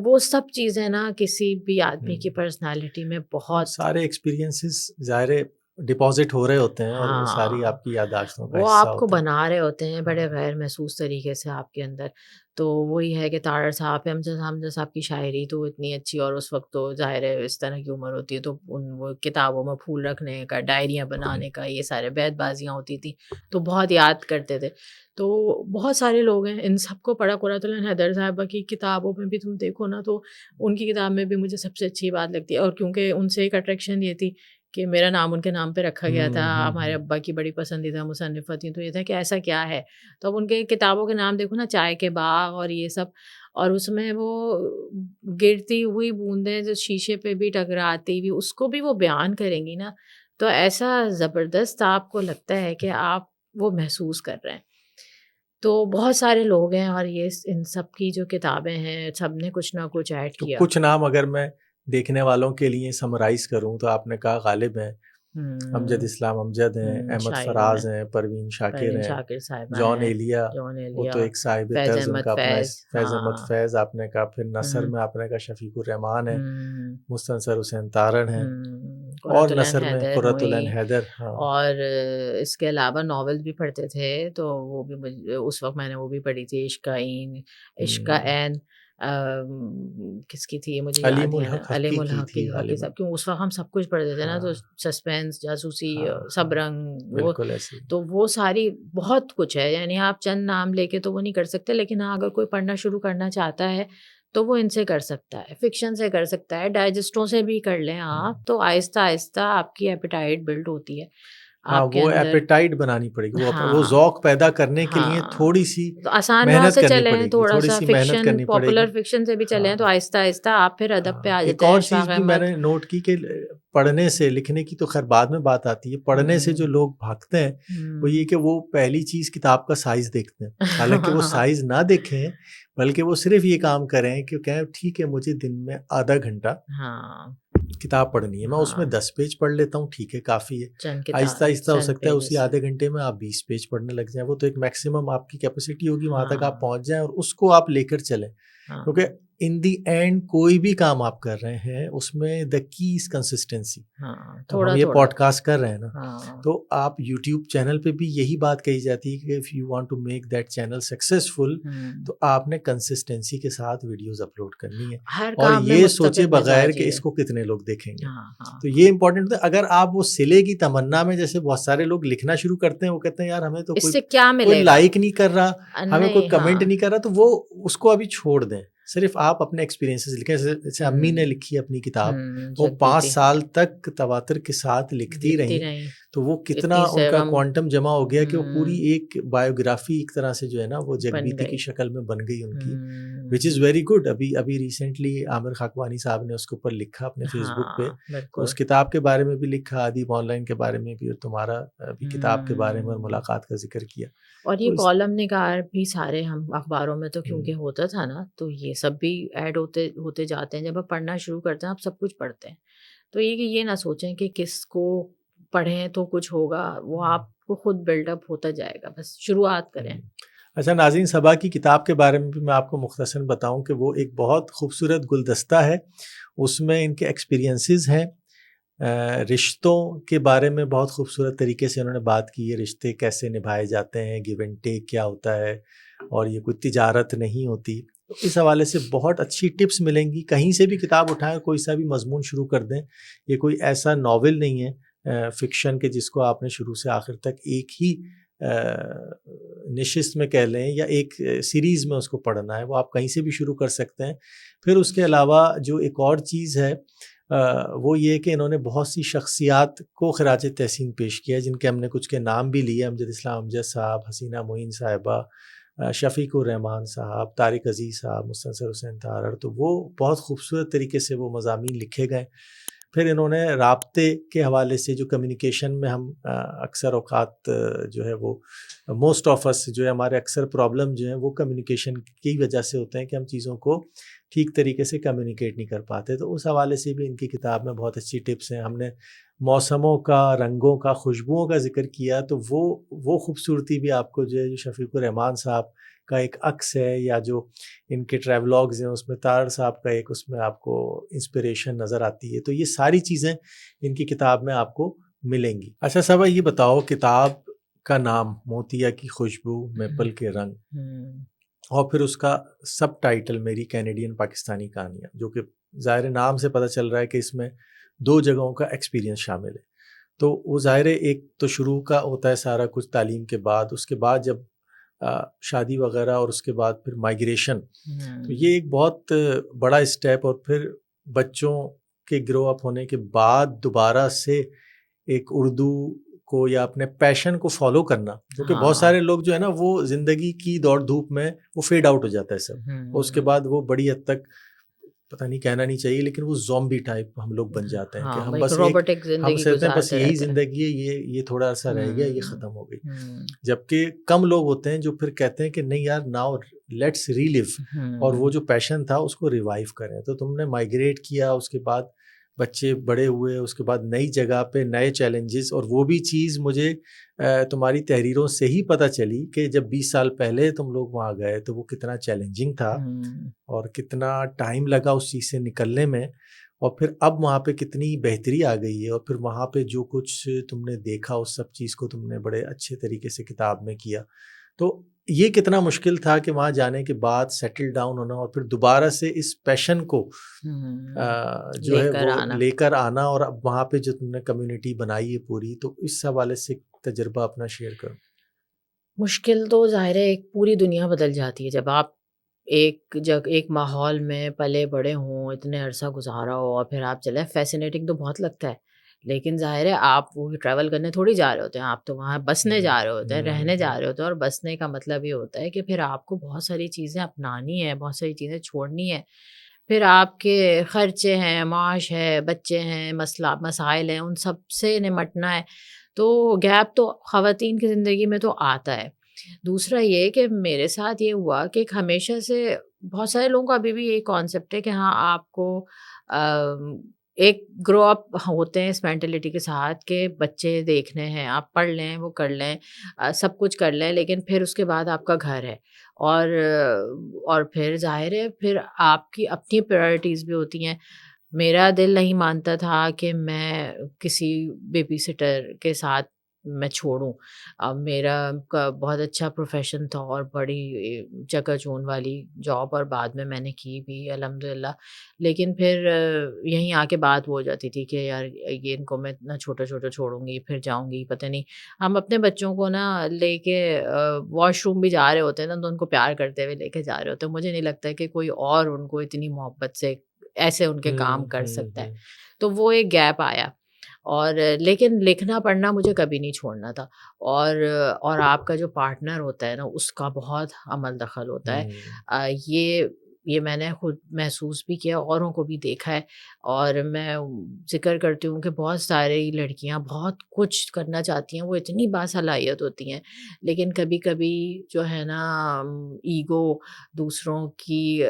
وہ سب چیزیں نا کسی بھی آدمی کی پرسنالٹی میں بہت. سارے ایکسپیرینسز ظاہر ڈپازٹ ہو رہے ہوتے ہیں اور وہ ساری ہاں آپ کی یادداشتوں کا وہ حصہ آپ کو ہوتے ہیں. بنا رہے ہوتے ہیں بڑے غیر محسوس طریقے سے آپ کے اندر. تو وہی ہے کہ تارڑ صاحب، حمزہ صاحب کی شاعری تو اتنی اچھی، اور اس وقت تو ظاہر ہے اس طرح کی عمر ہوتی ہے تو وہ کتابوں میں پھول رکھنے کا، ڈائریاں بنانے کا، یہ سارے بیت بازیاں ہوتی تھیں تو بہت یاد کرتے تھے. تو بہت سارے لوگ ہیں، ان سب کو پڑھا. قرۃ العین حیدر صاحبہ کی کتابوں میں بھی تم دیکھو نا تو ان کی کتاب میں بھی مجھے سب سے اچھی بات لگتی ہے. اور کیونکہ ان سے ایک اٹریکشن یہ تھی کہ میرا نام ان کے نام پہ رکھا گیا تھا، ہمارے ابا کی بڑی پسندیدہ مصنفہ تھیں، تو یہ تھا کہ ایسا کیا ہے. تو اب ان کے کتابوں کے نام دیکھو نا، چائے کے باغ اور یہ سب، اور اس میں وہ گرتی ہوئی بوندیں جو شیشے پہ بھی ٹکراتی ہوئی، اس کو بھی وہ بیان کریں گی نا تو ایسا زبردست آپ کو لگتا ہے کہ آپ وہ محسوس کر رہے ہیں. تو بہت سارے لوگ ہیں، اور یہ ان سب کی جو کتابیں ہیں سب نے کچھ نہ کچھ ایڈ تو کیا. کچھ نام اگر میں دیکھنے والوں کے لیے سمرائز کروں تو آپ نے کہا غالب ہیں، امجد اسلام امجد ہیں، احمد شاعروں میں فراز ہیں، پروین شاکر پروین ہیں، شاکر صاحبہ جان ہیں، ایلیا، جون وہ تو ایلیا، ایک صاحب فیض طرز ان احمد کا اپنا ہے، فیض. فیض احمد ہاں. فیض آپ نے کہا، پھر نثر میں آپ نے کہا شفیق الرحمان ہیں، مستنصر حسین تارڑ ہیں، اور قرۃ العین نثر میں حیدر قرۃ العین ہوئی. حیدر. ہاں اور اس کے علاوہ ناول بھی پڑھتے تھے تو وہ بھی اس وقت میں نے وہ بھی پڑھی تھی، عشق کا عین، عشق کا عین. کس کی تھی یہ مجھے یاد علیم نہیں ہے نا، الحق علیم حقی کی الحق تھی حقی غالباً. صاحب. کیوں اس وقت ہم سب کچھ پڑھتے تھے نا، تو سسپینس، جاسوسی، سب رنگ، وہ بالکل ایسے ہی. تو وہ ساری بہت کچھ ہے. یعنی آپ چند نام لے کے تو وہ نہیں کر سکتے، لیکن ہاں اگر کوئی پڑھنا شروع کرنا چاہتا ہے تو وہ ان سے کر سکتا ہے، فکشن سے کر سکتا ہے، ڈائجسٹوں سے بھی کر لیں آپ، تو آہستہ آہستہ آپ کی ایپیٹائٹ بلڈ ہوتی ہے ہاں آپ کے وہ اندر. ایپیٹائٹ بنانی پڑے گی، وہ ہاں ذوق پیدا کرنے کے لیے ہاں تھوڑی سی تو آسان راہ محنت سے کرنی چلیں، پڑے گی، تھوڑا تھوڑی سا سی محنت فکشن، کرنی پڑے پاپولر گی. فکشن سے بھی چلیں تو ہاں آہستہ آہستہ آپ پھر ادب پہ آ ایک جاتے ہیں. اور چیز اشفاق بھی میں احمد. نے نوٹ کی کہ پڑھنے سے، لکھنے کی تو خیر بعد میں بات آتی ہے، پڑھنے سے جو لوگ بھاگتے ہیں وہ یہ کہ وہ پہلی چیز کتاب کا سائز دیکھتے ہیں، حالانکہ وہ سائز نہ دیکھیں بلکہ وہ صرف یہ کام کریں کہ کہیں ٹھیک ہے مجھے دن میں آدھا گھنٹہ ہاں کتاب پڑھنی ہے، میں اس میں 10 پیج پڑھ لیتا ہوں، ٹھیک ہے کافی ہے. چند آہستہ کتاب، آہستہ ہو چند سکتا ہے اسی پیجز. آدھے گھنٹے میں آپ 20 پیج پڑھنے لگ جائیں. وہ تو ایک میکسیمم آپ کی کیپیسٹی ہوگی، وہاں تک آپ پہنچ جائیں اور اس کو آپ لے کر چلیں. کیونکہ ان دی اینڈ کوئی بھی کام آپ کر رہے ہیں اس میں دا کی از کنسسٹینسی. اب ہم یہ پوڈ کاسٹ کر رہے ہیں نا تو آپ یوٹیوب چینل پہ بھی یہی بات کہی جاتی ہے کہ if you want to make that channel successful تو آپ نے کنسسٹینسی کے ساتھ ویڈیوز اپلوڈ کرنی ہے، ہر اور کام میں یہ سوچے متفق بغیر کہ مزاجی اس کو کتنے لوگ دیکھیں گے. ہے. تو یہ امپورٹنٹ ہے. اگر آپ وہ صلے کی تمنا میں، جیسے بہت سارے لوگ لکھنا شروع کرتے ہیں، وہ کہتے ہیں یار ہمیں تو اس کوئی سے کیا ملے گا، لائک نہیں کر رہا، ہمیں کوئی نہیں. کمنٹ نہیں کر رہا، تو وہ اس کو ابھی چھوڑ دیں. صرف آپ اپنے ایکسپیرینسز لکھیں. جیسے امی نے لکھی اپنی کتاب، وہ 5 سال تک تواتر کے ساتھ لکھتی رہیں، تو وہ کتنا ان کا کوانٹم جمع ہو گیا کہ وہ پوری ایک بایوگرافی ایک طرح سے جو ہے نا وہ جگبیتی کی شکل میں بن گئی ان کی، وچ از ویری گڈ. ابھی ریسنٹلی عامر خاکوانی صاحب نے اس کے اوپر لکھا اپنے فیس بک پہ، تو اس کتاب کے بارے میں بھی لکھا، ادیب آن لائن کے بارے میں بھی، اور تمہارا بھی کتاب کے بارے میں اور ملاقات کا ذکر کیا. اور یہ کالم نگار بھی سارے ہم اخباروں میں تو کیونکہ ہوتا تھا نا، تو یہ سب بھی ایڈ ہوتے جاتے ہیں. جب آپ پڑھنا شروع کرتے ہیں آپ سب کچھ پڑھتے ہیں تو یہ کہ یہ نہ سوچیں کہ کس کو پڑھیں تو کچھ ہوگا، وہ آپ کو خود بلڈ اپ ہوتا جائے گا، بس شروعات کریں۔ اچھا ناظرین، صبا کی کتاب کے بارے میں بھی میں آپ کو مختصراً بتاؤں کہ وہ ایک بہت خوبصورت گلدستہ ہے، اس میں ان کے ایکسپیرینسز ہیں، رشتوں کے بارے میں بہت خوبصورت طریقے سے انہوں نے بات کی ہے، رشتے کیسے نبھائے جاتے ہیں، گیو اینڈ ٹیک کیا ہوتا ہے، اور یہ کوئی تجارت نہیں ہوتی۔ تو اس حوالے سے بہت اچھی ٹپس ملیں گی، کہیں سے بھی کتاب اٹھائیں، کوئی سا بھی مضمون شروع کر دیں، یہ کوئی ایسا ناول نہیں ہے فکشن کے جس کو آپ نے شروع سے آخر تک ایک ہی نشست میں کہہ لیں یا ایک سیریز میں اس کو پڑھنا ہے، وہ آپ کہیں سے بھی شروع کر سکتے ہیں۔ پھر اس کے علاوہ جو ایک اور چیز ہے وہ یہ کہ انہوں نے بہت سی شخصیات کو خراج تحسین پیش کیا ہے، جن کے ہم نے کچھ کے نام بھی لیے، امجد اسلام امجد صاحب، حسینہ معین صاحبہ، شفیق الرحمان صاحب، طارق عزیز صاحب، مستنصر حسین طارڑ، تو وہ بہت خوبصورت طریقے سے وہ مضامین لکھے گئے۔ پھر انہوں نے رابطے کے حوالے سے جو کمیونیکیشن میں ہم اکثر اوقات جو ہے وہ موسٹ آف اس جو ہے ہمارے اکثر پرابلم جو ہیں وہ کمیونیکیشن کی وجہ سے ہوتے ہیں کہ ہم چیزوں کو ٹھیک طریقے سے کمیونیکیٹ نہیں کر پاتے، تو اس حوالے سے بھی ان کی کتاب میں بہت اچھی ٹپس ہیں۔ ہم نے موسموں کا، رنگوں کا، خوشبوؤں کا ذکر کیا، تو وہ خوبصورتی بھی آپ کو جو ہے جو شفیق الرحمان صاحب کا ایک عکس ہے، یا جو ان کے ٹریولاگز ہیں اس میں طارڑ صاحب کا ایک اس میں آپ کو انسپریشن نظر آتی ہے، تو یہ ساری چیزیں ان کی کتاب میں آپ کو ملیں گی۔ اچھا صاحبہ، یہ بتاؤ کتاب کا نام موتیا کی خوشبو، میپل کے رنگ، اور پھر اس کا سب ٹائٹل میری کینیڈین پاکستانی کہانیاں، جو کہ ظاہر نام سے پتہ چل رہا ہے کہ اس میں 2 جگہوں کا ایکسپیرینس شامل ہے۔ تو وہ ظاہر ایک تو شروع کا ہوتا ہے سارا کچھ تعلیم کے بعد، اس کے بعد جب شادی وغیرہ، اور اس کے بعد پھر مائیگریشن، تو یہ ایک بہت بڑا اسٹیپ، اور پھر بچوں کے گرو اپ ہونے کے بعد دوبارہ سے ایک اردو کو یا اپنے پیشن کو فالو کرنا، کیونکہ بہت سارے لوگ جو ہے نا وہ زندگی کی دوڑ دھوپ میں وہ فیڈ آؤٹ ہو جاتا ہے سب، اور اس کے بعد وہ بڑی حد تک پتہ نہیں کہنا نہیں چاہیے لیکن وہ زومبی ٹائپ ہم لوگ بن جاتے ہیں کہ ہم بس ہم سمجھتے ہیں بس یہی زندگی ہے، یہ تھوڑا سا رہ گیا، یہ ختم ہو گئی، جبکہ کم لوگ ہوتے ہیں جو پھر کہتے ہیں کہ نہیں یار، ناؤ لیٹس ری لیو، اور وہ جو پیشن تھا اس کو ریوائیو کریں۔ تو تم نے مائیگریٹ کیا، اس کے بعد بچے بڑے ہوئے، اس کے بعد نئی جگہ پہ نئے چیلنجز، اور وہ بھی چیز مجھے تمہاری تحریروں سے ہی پتہ چلی کہ جب 20 سال پہلے تم لوگ وہاں گئے تو وہ کتنا چیلنجنگ تھا، اور کتنا ٹائم لگا اس چیز سے نکلنے میں، اور پھر اب وہاں پہ کتنی بہتری آ گئی ہے، اور پھر وہاں پہ جو کچھ تم نے دیکھا اس سب چیز کو تم نے بڑے اچھے طریقے سے کتاب میں کیا۔ تو یہ کتنا مشکل تھا کہ وہاں جانے کے بعد سیٹل ڈاؤن ہونا، اور پھر دوبارہ سے اس پیشن کو جو ہے وہ لے کر آنا، اور اب وہاں پہ جو تم نے کمیونٹی بنائی ہے پوری، تو اس حوالے سے تجربہ اپنا شیئر کرو۔ مشکل تو ظاہر ہے، ایک پوری دنیا بدل جاتی ہے جب آپ ایک ماحول میں پلے بڑے ہوں، اتنے عرصہ گزارا ہو، اور پھر آپ چلے۔ فیسینیٹنگ تو بہت لگتا ہے، لیکن ظاہر ہے آپ وہ ٹریول کرنے تھوڑی جا رہے ہوتے ہیں، آپ تو وہاں بسنے جا رہے ہوتے ہیں، رہنے جا رہے ہوتے ہیں، اور بسنے کا مطلب یہ ہوتا ہے کہ پھر آپ کو بہت ساری چیزیں اپنانی ہے، بہت ساری چیزیں چھوڑنی ہے، پھر آپ کے خرچے ہیں، معاش ہے، بچے ہیں، مسائل ہیں، ان سب سے نمٹنا ہے۔ تو گیپ تو خواتین کی زندگی میں تو آتا ہے۔ دوسرا یہ کہ میرے ساتھ یہ ہوا کہ ہمیشہ سے بہت سارے لوگوں کا ابھی بھی یہی کانسیپٹ ہے کہ ہاں آپ کو ایک گرو اپ ہوتے ہیں اس مینٹلٹی کے ساتھ کہ بچے دیکھنے ہیں، آپ پڑھ لیں، وہ کر لیں، سب کچھ کر لیں، لیکن پھر اس کے بعد آپ کا گھر ہے، اور پھر ظاہر ہے پھر آپ کی اپنی پرائرٹیز بھی ہوتی ہیں۔ میرا دل نہیں مانتا تھا کہ میں کسی بیبی سٹر کے ساتھ میں چھوڑوں۔ میرا بہت اچھا پروفیشن تھا اور بڑی چکا چون والی جاب، اور بعد میں نے کی بھی الحمدللہ، لیکن پھر یہیں آ کے بات وہ ہو جاتی تھی کہ یار یہ ان کو میں اتنا چھوٹا چھوٹا چھوڑوں گی، پھر جاؤں گی، پتہ نہیں۔ ہم اپنے بچوں کو نا لے کے واش روم بھی جا رہے ہوتے ہیں نا، تو ان کو پیار کرتے ہوئے لے کے جا رہے ہوتے ہیں۔ مجھے نہیں لگتا کہ کوئی اور ان کو اتنی محبت سے ایسے ان کے کام کر سکتا ہے، تو وہ ایک گیپ آیا۔ اور لیکن لکھنا پڑھنا مجھے کبھی نہیں چھوڑنا تھا، اور آپ کا جو پارٹنر ہوتا ہے نا اس کا بہت عمل دخل ہوتا ہے۔ یہ میں نے خود محسوس بھی کیا، اوروں کو بھی دیکھا ہے، اور میں ذکر کرتی ہوں کہ بہت ساری لڑکیاں بہت کچھ کرنا چاہتی ہیں، وہ اتنی باصلاحیت ہوتی ہیں، لیکن کبھی کبھی جو ہے نا ایگو، دوسروں کی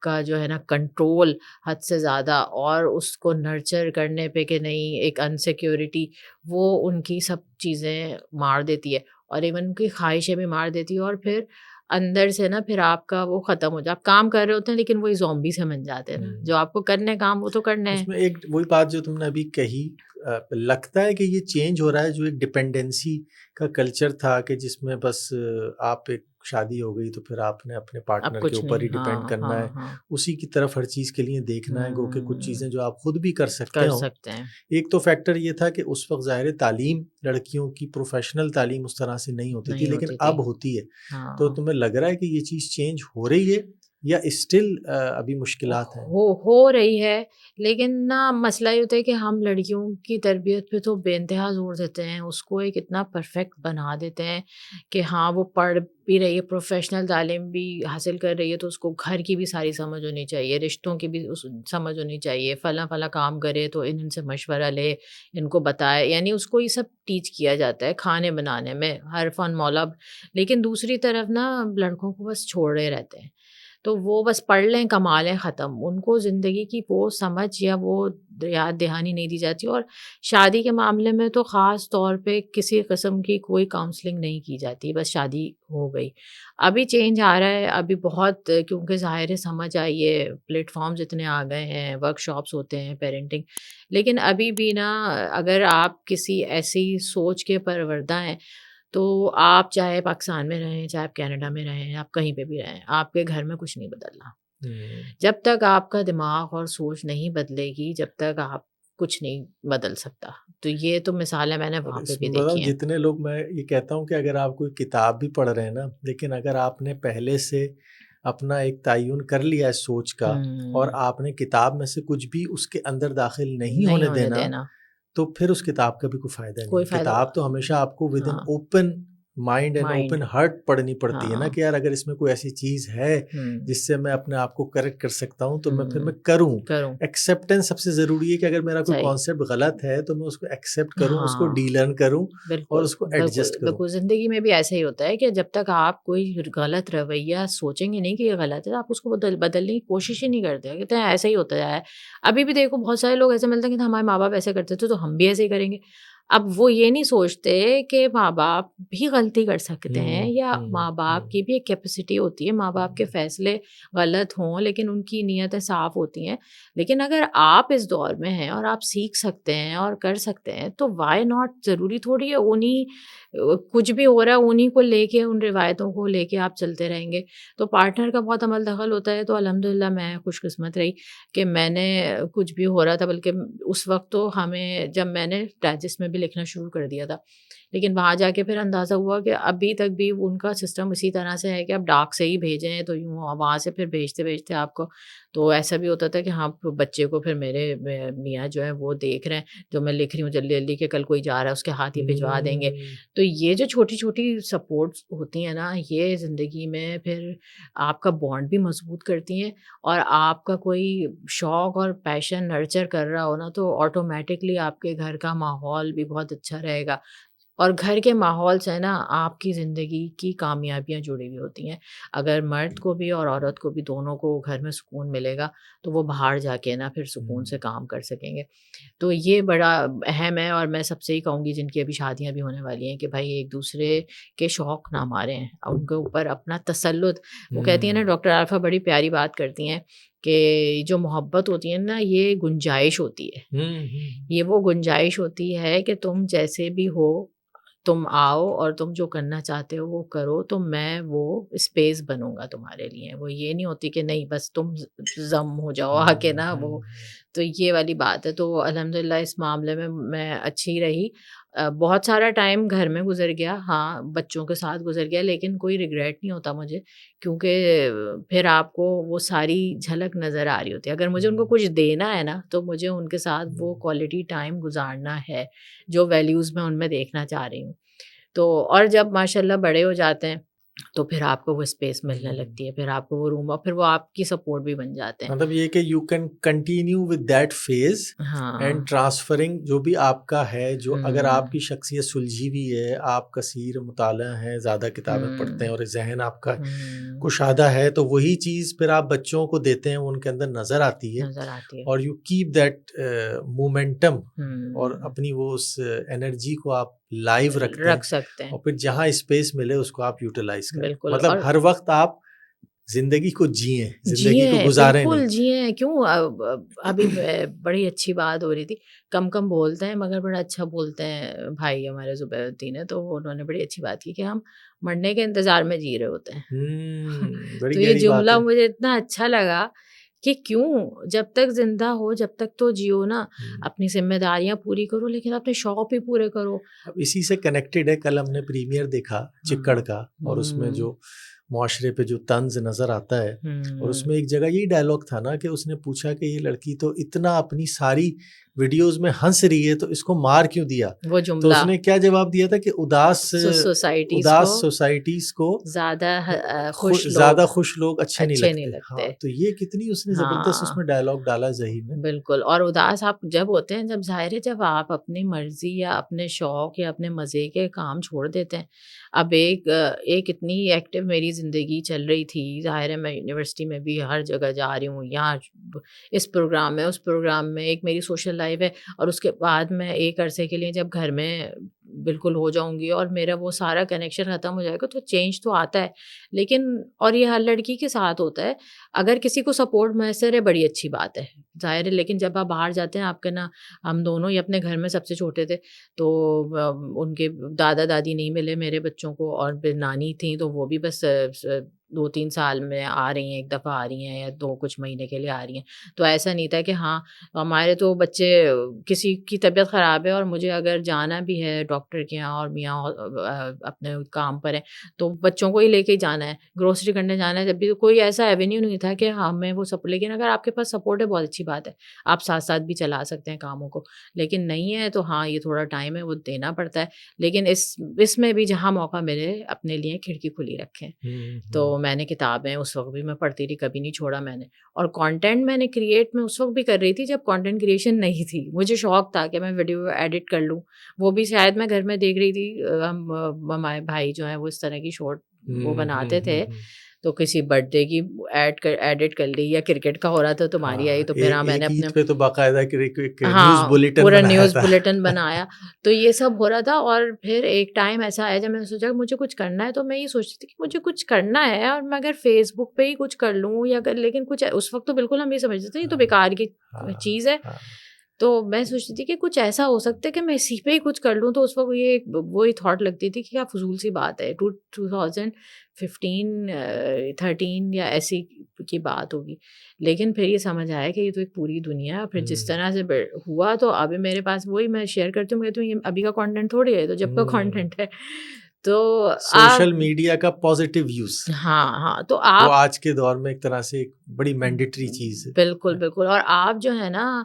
کا جو ہے نا کنٹرول حد سے زیادہ، اور اس کو نرچر کرنے پہ کہ نہیں، ایک انسیکیورٹی، وہ ان کی سب چیزیں مار دیتی ہے، اور ایون ان کی خواہشیں بھی مار دیتی ہے، اور پھر اندر سے نا پھر آپ کا وہ ختم ہو جائے، آپ کام کر رہے ہوتے ہیں لیکن وہی زومبی سے بن جاتے ہیں نا، جو آپ کو کرنے کام وہ تو کرنے ہیں۔ اس میں ایک وہی بات جو تم نے ابھی کہی، لگتا ہے کہ یہ چینج ہو رہا ہے، جو ایک ڈپینڈنسی کا کلچر تھا کہ جس میں بس آپ ایک شادی ہو گئی تو پھر آپ نے اپنے اب پارٹنر کے کچھ اوپر ہی نہیں، ڈیپینڈ ہاں کرنا ہاں ہے، ہاں، اسی کی طرف ہر چیز کے لیے دیکھنا ہے، گو کہ کچھ چیزیں جو آپ خود بھی کر سکتے کر ہوں۔ سکتے ہیں۔ ایک تو فیکٹر یہ تھا کہ اس وقت ظاہر تعلیم، لڑکیوں کی پروفیشنل تعلیم اس طرح سے نہیں ہوتی تھی، نہیں لیکن ہوتی تھی، اب ہوتی ہے۔ تو ہاں، تمہیں لگ رہا ہے کہ یہ چیز چینج ہو رہی ہے یا اسٹل ابھی مشکلات ہیں؟ ہو رہی ہے، لیکن نا مسئلہ یہ ہوتا ہے کہ ہم لڑکیوں کی تربیت پہ تو بے انتہا زور دیتے ہیں، اس کو ایک اتنا پرفیکٹ بنا دیتے ہیں کہ ہاں وہ پڑھ بھی رہی ہے، پروفیشنل تعلیم بھی حاصل کر رہی ہے، تو اس کو گھر کی بھی ساری سمجھ ہونی چاہیے، رشتوں کی بھی سمجھ ہونی چاہیے، فلاں فلاں کام کرے تو ان سے مشورہ لے، ان کو بتائے، یعنی اس کو یہ سب ٹیچ کیا جاتا ہے کھانے بنانے میں، ہر فن مولب۔ لیکن دوسری طرف نا لڑکوں کو بس چھوڑے رہتے ہیں، تو وہ بس پڑھ لیں، کما لیں، ختم، ان کو زندگی کی وہ سمجھ یا وہ یاد دہانی نہیں دی جاتی، اور شادی کے معاملے میں تو خاص طور پہ کسی قسم کی کوئی کاؤنسلنگ نہیں کی جاتی، بس شادی ہو گئی۔ ابھی چینج آ رہا ہے، ابھی بہت، کیونکہ ظاہر ہے سمجھ آئی ہے، پلیٹ فارمز اتنے آ گئے ہیں، ورک شاپس ہوتے ہیں پیرنٹنگ، لیکن ابھی بھی نا اگر آپ کسی ایسی سوچ کے پروردہ ہیں تو آپ چاہے پاکستان میں رہیں، چاہے آپ کینیڈا میں رہیں، آپ کہیں پہ بھی رہیں، آپ کے گھر میں کچھ نہیں بدلنا۔ جب تک آپ کا دماغ اور سوچ نہیں بدلے گی، جب تک آپ کچھ نہیں بدل سکتا۔ تو یہ تو مثالیں میں نے اور وہاں پہ اس بھی میں بتاؤ، دیکھی ہیں۔ جتنے لوگ، میں یہ کہتا ہوں کہ اگر آپ کوئی کتاب بھی پڑھ رہے ہیں نا، لیکن اگر آپ نے پہلے سے اپنا ایک تعین کر لیا ہے سوچ کا، اور آپ نے کتاب میں سے کچھ بھی اس کے اندر داخل نہیں نہیں ہونے ہونے دینا، دینا، تو پھر اس کتاب کا بھی کوئی فائدہ نہیں کوئی ہے۔ فائدہ، کتاب تو ہمیشہ آپ کو ود ان ہاں، open mind and mind, open heart پڑھنی پڑتی ہے نا، ہاں، کہ یار اگر اس میں کوئی ایسی چیز ہے ہوں، جس سے میں اپنے آپ کو کریکٹ کر سکتا ہوں تو پھر ہوں، میں کروں۔ کروں، ایکسیپٹنس سب سے ضروری ہے، کہ اگر میرا کوئی صحیح، کانسیپٹ غلط ہے تو میں اس کو ایکسیپٹ کروں، اس کو ہاں، ڈی لرن کروں، اور بالکل، اس کو بالکل، ایڈجسٹ کروں۔ بالکل، زندگی میں بھی ایسا ہی ہوتا ہے کہ جب تک آپ کوئی غلط رویہ سوچیں گے نہیں کہ یہ غلط ہے، آپ اس کو بدلنے کی کوشش ہی نہیں کرتے، کہتے ہیں ایسا ہی ہوتا ہے۔ ابھی بھی دیکھو بہت سارے لوگ ایسے ملتے ہیں کہ ہمارے ماں باپ ایسے کرتے تھے تو ہم بھی ایسے ہی کریں گے۔ اب وہ یہ نہیں سوچتے کہ ماں باپ بھی غلطی کر سکتے ہیں، یا ماں باپ کی بھی ایک کیپیسٹی ہوتی ہے، ماں باپ کے فیصلے غلط ہوں لیکن ان کی نیتیں صاف ہوتی ہیں۔ لیکن اگر آپ اس دور میں ہیں اور آپ سیکھ سکتے ہیں اور کر سکتے ہیں تو وائی ناٹ؟ ضروری تھوڑی ہے انہیں کچھ بھی ہو رہا ہے انہیں کو لے کے، ان روایتوں کو لے کے آپ چلتے رہیں گے۔ تو پارٹنر کا بہت عمل دخل ہوتا ہے، تو الحمدللہ میں خوش قسمت رہی کہ میں نے کچھ بھی ہو رہا تھا، بلکہ اس وقت تو ہمیں، جب میں نے ڈائجسٹ میں بھی لکھنا شروع کر دیا تھا، لیکن وہاں جا کے پھر اندازہ ہوا کہ ابھی تک بھی ان کا سسٹم اسی طرح سے ہے کہ آپ ڈاک سے ہی بھیجیں، تو یوں وہاں سے پھر بھیجتے بھیجتے آپ کو، تو ایسا بھی ہوتا تھا کہ ہاں بچے کو پھر میرے میاں جو ہے وہ دیکھ رہے ہیں جو میں لکھ رہی ہوں جلدی جلدی، کہ کل کوئی جا رہا ہے اس کے ہاتھ ہی بھجوا دیں گے۔ تو یہ جو چھوٹی چھوٹی سپورٹس ہوتی ہیں نا، یہ زندگی میں پھر آپ کا بانڈ بھی مضبوط کرتی ہیں، اور آپ کا کوئی شوق اور پیشن نرچر کر رہا ہو نا، تو آٹومیٹکلی آپ کے گھر کا ماحول بھی بہت اچھا رہے گا، اور گھر کے ماحول سے نا آپ کی زندگی کی کامیابیاں جڑی ہوئی ہوتی ہیں۔ اگر مرد کو بھی اور عورت کو بھی، دونوں کو گھر میں سکون ملے گا تو وہ باہر جا کے نا پھر سکون سے کام کر سکیں گے۔ تو یہ بڑا اہم ہے، اور میں سب سے ہی کہوں گی جن کی ابھی شادیاں بھی ہونے والی ہیں کہ بھائی ایک دوسرے کے شوق نہ ماریں، ان کے اوپر اپنا تسلط، وہ کہتی ہیں نا ڈاکٹر عارفہ بڑی پیاری بات کرتی ہیں کہ جو محبت ہوتی ہے نا یہ گنجائش ہوتی ہے، یہ وہ گنجائش ہوتی ہے کہ تم جیسے بھی ہو تم آؤ اور تم جو کرنا چاہتے ہو وہ کرو، تو میں وہ اسپیس بنوں گا تمہارے لیے۔ وہ یہ نہیں ہوتی کہ نہیں بس تم ضم ہو جاؤ آ کے نا، وہ تو یہ والی بات ہے۔ تو الحمدللہ اس معاملے میں میں اچھی رہی، بہت سارا ٹائم گھر میں گزر گیا، ہاں بچوں کے ساتھ گزر گیا، لیکن کوئی ریگریٹ نہیں ہوتا مجھے، کیونکہ پھر آپ کو وہ ساری جھلک نظر آ رہی ہوتی ہے۔ اگر مجھے ان کو کچھ دینا ہے نا تو مجھے ان کے ساتھ وہ کوالٹی ٹائم گزارنا ہے جو ویلیوز میں ان میں دیکھنا چاہ رہی ہوں۔ تو اور جب ماشاء اللہ بڑے ہو جاتے ہیں تو پھر آپ کو وہ اسپیس ملنے لگتی ہے، پھر آپ کو وہ روم، اور پھر وہ آپ کی سپورٹ بھی بن جاتے ہیں. مطلب یہ کہ you can continue with that phase ہاں. اینڈ ٹرانسفرنگ جو بھی آپ کا ہے، جو اگر آپ کی شخصیت سلجھی ہوئی ہے، آپ کثیر مطالعہ ہیں، زیادہ کتابیں پڑھتے ہیں اور ذہن آپ کا کشادہ ہے، تو وہی چیز پھر آپ بچوں کو دیتے ہیں، وہ ان کے اندر نظر آتی ہے اور یو کیپ دیٹ مومنٹم اور اپنی وہ اس انرجی کو آپ لائیو رکھ سکتے ہیں. اور پھر جہاں اسپیس ملے اس کو آپ یوٹیلائز کریں. بالکل. مطلب ہر وقت آپ زندگی کو جئیں، زندگی کو جیے، گزاریں بالکل نہیں. جیے. کیوں ابھی بڑی اچھی بات ہو رہی تھی، کم کم بولتے ہیں مگر بڑا اچھا بولتے ہیں بھائی ہمارے زبیر الدین ہے، تو انہوں نے بڑی اچھی بات کی کہ ہم مرنے کے انتظار میں جی رہے ہوتے ہیں. بڑی تو یہ گہری بات جملہ ہے. مجھے اتنا اچھا لگا کہ کیوں، جب تک زندہ ہو جب تک تو جیو نا، اپنی ذمہ داریاں پوری کرو لیکن اپنے شوق بھی پورے کرو. اب اسی سے کنیکٹڈ ہے، کل ہم نے پریمیئر دیکھا چکڑ کا، اور اس میں جو معاشرے پہ جو طنز نظر آتا ہے، اور اس میں ایک جگہ یہی ڈائلاگ تھا نا کہ اس نے پوچھا کہ یہ لڑکی تو اتنا اپنی ساری ویڈیوز میں ہنس رہی ہے تو اس کو مار کیوں دیا. وہ تو جملہ اس نے کیا جواب دیا تھا کہ اداس سوسائٹیز کو زیادہ خوش لوگ اچھے نہیں لگتے. ہاں، تو یہ کتنی اس نے زبردست اس میں ڈائلاگ ڈالا ذہین میں. بالکل. اور اداس آپ جب ہوتے ہیں، جب ظاہر ہے جب آپ اپنی مرضی یا اپنے شوق یا اپنے مزے کے کام چھوڑ دیتے ہیں. اب ایک اتنی ایکٹیو میری زندگی چل رہی تھی، ظاہر ہے میں یونیورسٹی میں بھی ہر جگہ جا رہی ہوں، یہاں اس پروگرام میں اس پروگرام میں، ایک میری سوشل لائف ہے، اور اس کے بعد میں ایک عرصے کے لیے جب گھر میں بالکل ہو جاؤں گی اور میرا وہ سارا کنیکشن ختم ہو جائے گا، تو چینج تو آتا ہے. لیکن اور یہ ہر لڑکی کے ساتھ ہوتا ہے، اگر کسی کو سپورٹ میسر ہے بڑی اچھی بات ہے ظاہر ہے. لیکن جب آپ باہر جاتے ہیں، آپ کے نا، ہم دونوں ہی اپنے گھر میں سب سے چھوٹے تھے، تو ان کے دادا دادی نہیں ملے میرے بچوں کو، اور پھر نانی تھیں تو وہ بھی بس 2-3 سال میں آ رہی ہیں، ایک دفعہ آ رہی ہیں یا کچھ مہینے کے لیے آ رہی ہیں. تو ایسا نہیں تھا کہ ہاں ہمارے تو بچے، کسی کی طبیعت خراب ہے اور مجھے اگر جانا بھی ہے ڈاکٹر کے یہاں اور میاں اپنے کام پر ہیں تو بچوں کو ہی لے کے جانا ہے، گروسری کرنے جانا ہے، جب بھی کوئی ایسا ایونیو نہیں تھا کہ ہمیں وہ لیکن اگر آپ کے پاس سپورٹ ہے بہت اچھی بات ہے، آپ ساتھ ساتھ بھی چلا سکتے ہیں کاموں کو. لیکن نہیں ہے تو ہاں یہ تھوڑا ٹائم ہے، وہ دینا پڑتا ہے. لیکن اس میں بھی جہاں موقع ملے اپنے لیے کھڑکی کھلی رکھیں. تو میں نے کتابیں اس وقت بھی میں پڑھتی رہی، کبھی نہیں چھوڑا میں نے. اور کانٹینٹ میں نے کریٹ میں اس وقت بھی کر رہی تھی جب کانٹینٹ کریشن نہیں تھی. مجھے شوق تھا کہ میں ویڈیو ایڈٹ کر لوں، وہ بھی شاید میں گھر میں دیکھ رہی تھی. ہمارے بھائی جو ہیں وہ اس طرح کی شارٹ وہ بناتے تھے، تو کسی برتھ ڈے کی ایڈٹ کر لی، یا کرکٹ کا ہو رہا تھا تمہاری آئی، تو پھر میں نے اپنے پہ تو باقاعدہ نیوز بلیٹن پورا نیوز بلیٹن بنایا. تو یہ سب ہو رہا تھا. اور پھر ایک ٹائم ایسا آیا جب میں نے سوچا کہ مجھے کچھ کرنا ہے. تو میں یہ سوچتی تھی کہ مجھے کچھ کرنا ہے، اور میں اگر فیس بک پہ ہی کچھ کر لوں یا لیکن کچھ اس وقت تو بالکل ہم یہ سمجھتے تھے یہ تو بیکار کی چیز ہے. تو میں سوچتی تھی کہ کچھ ایسا ہو سکتا ہے کہ میں اسی پہ ہی کچھ کر لوں. تو اس وقت یہ وہی تھاٹ لگتی تھی کہ کیا فضول سی بات ہے، 2015-13 یا ایسی کی بات ہوگی. لیکن پھر یہ سمجھ آیا کہ یہ تو ایک پوری دنیا ہے. پھر جس طرح سے ہوا تو ابھی میرے پاس وہی میں شیئر کرتی ہوں، کہتی ہوں یہ ابھی کا کانٹینٹ تھوڑی ہے، تو جب کا کانٹینٹ ہے. تو سوشل میڈیا کا پازیٹیو یوز، ہاں تو وہ آپ آج کے دور میں ایک طرح سے ایک بڑی مینڈیٹری چیز ہے. بالکل. اور آپ جو ہے نا،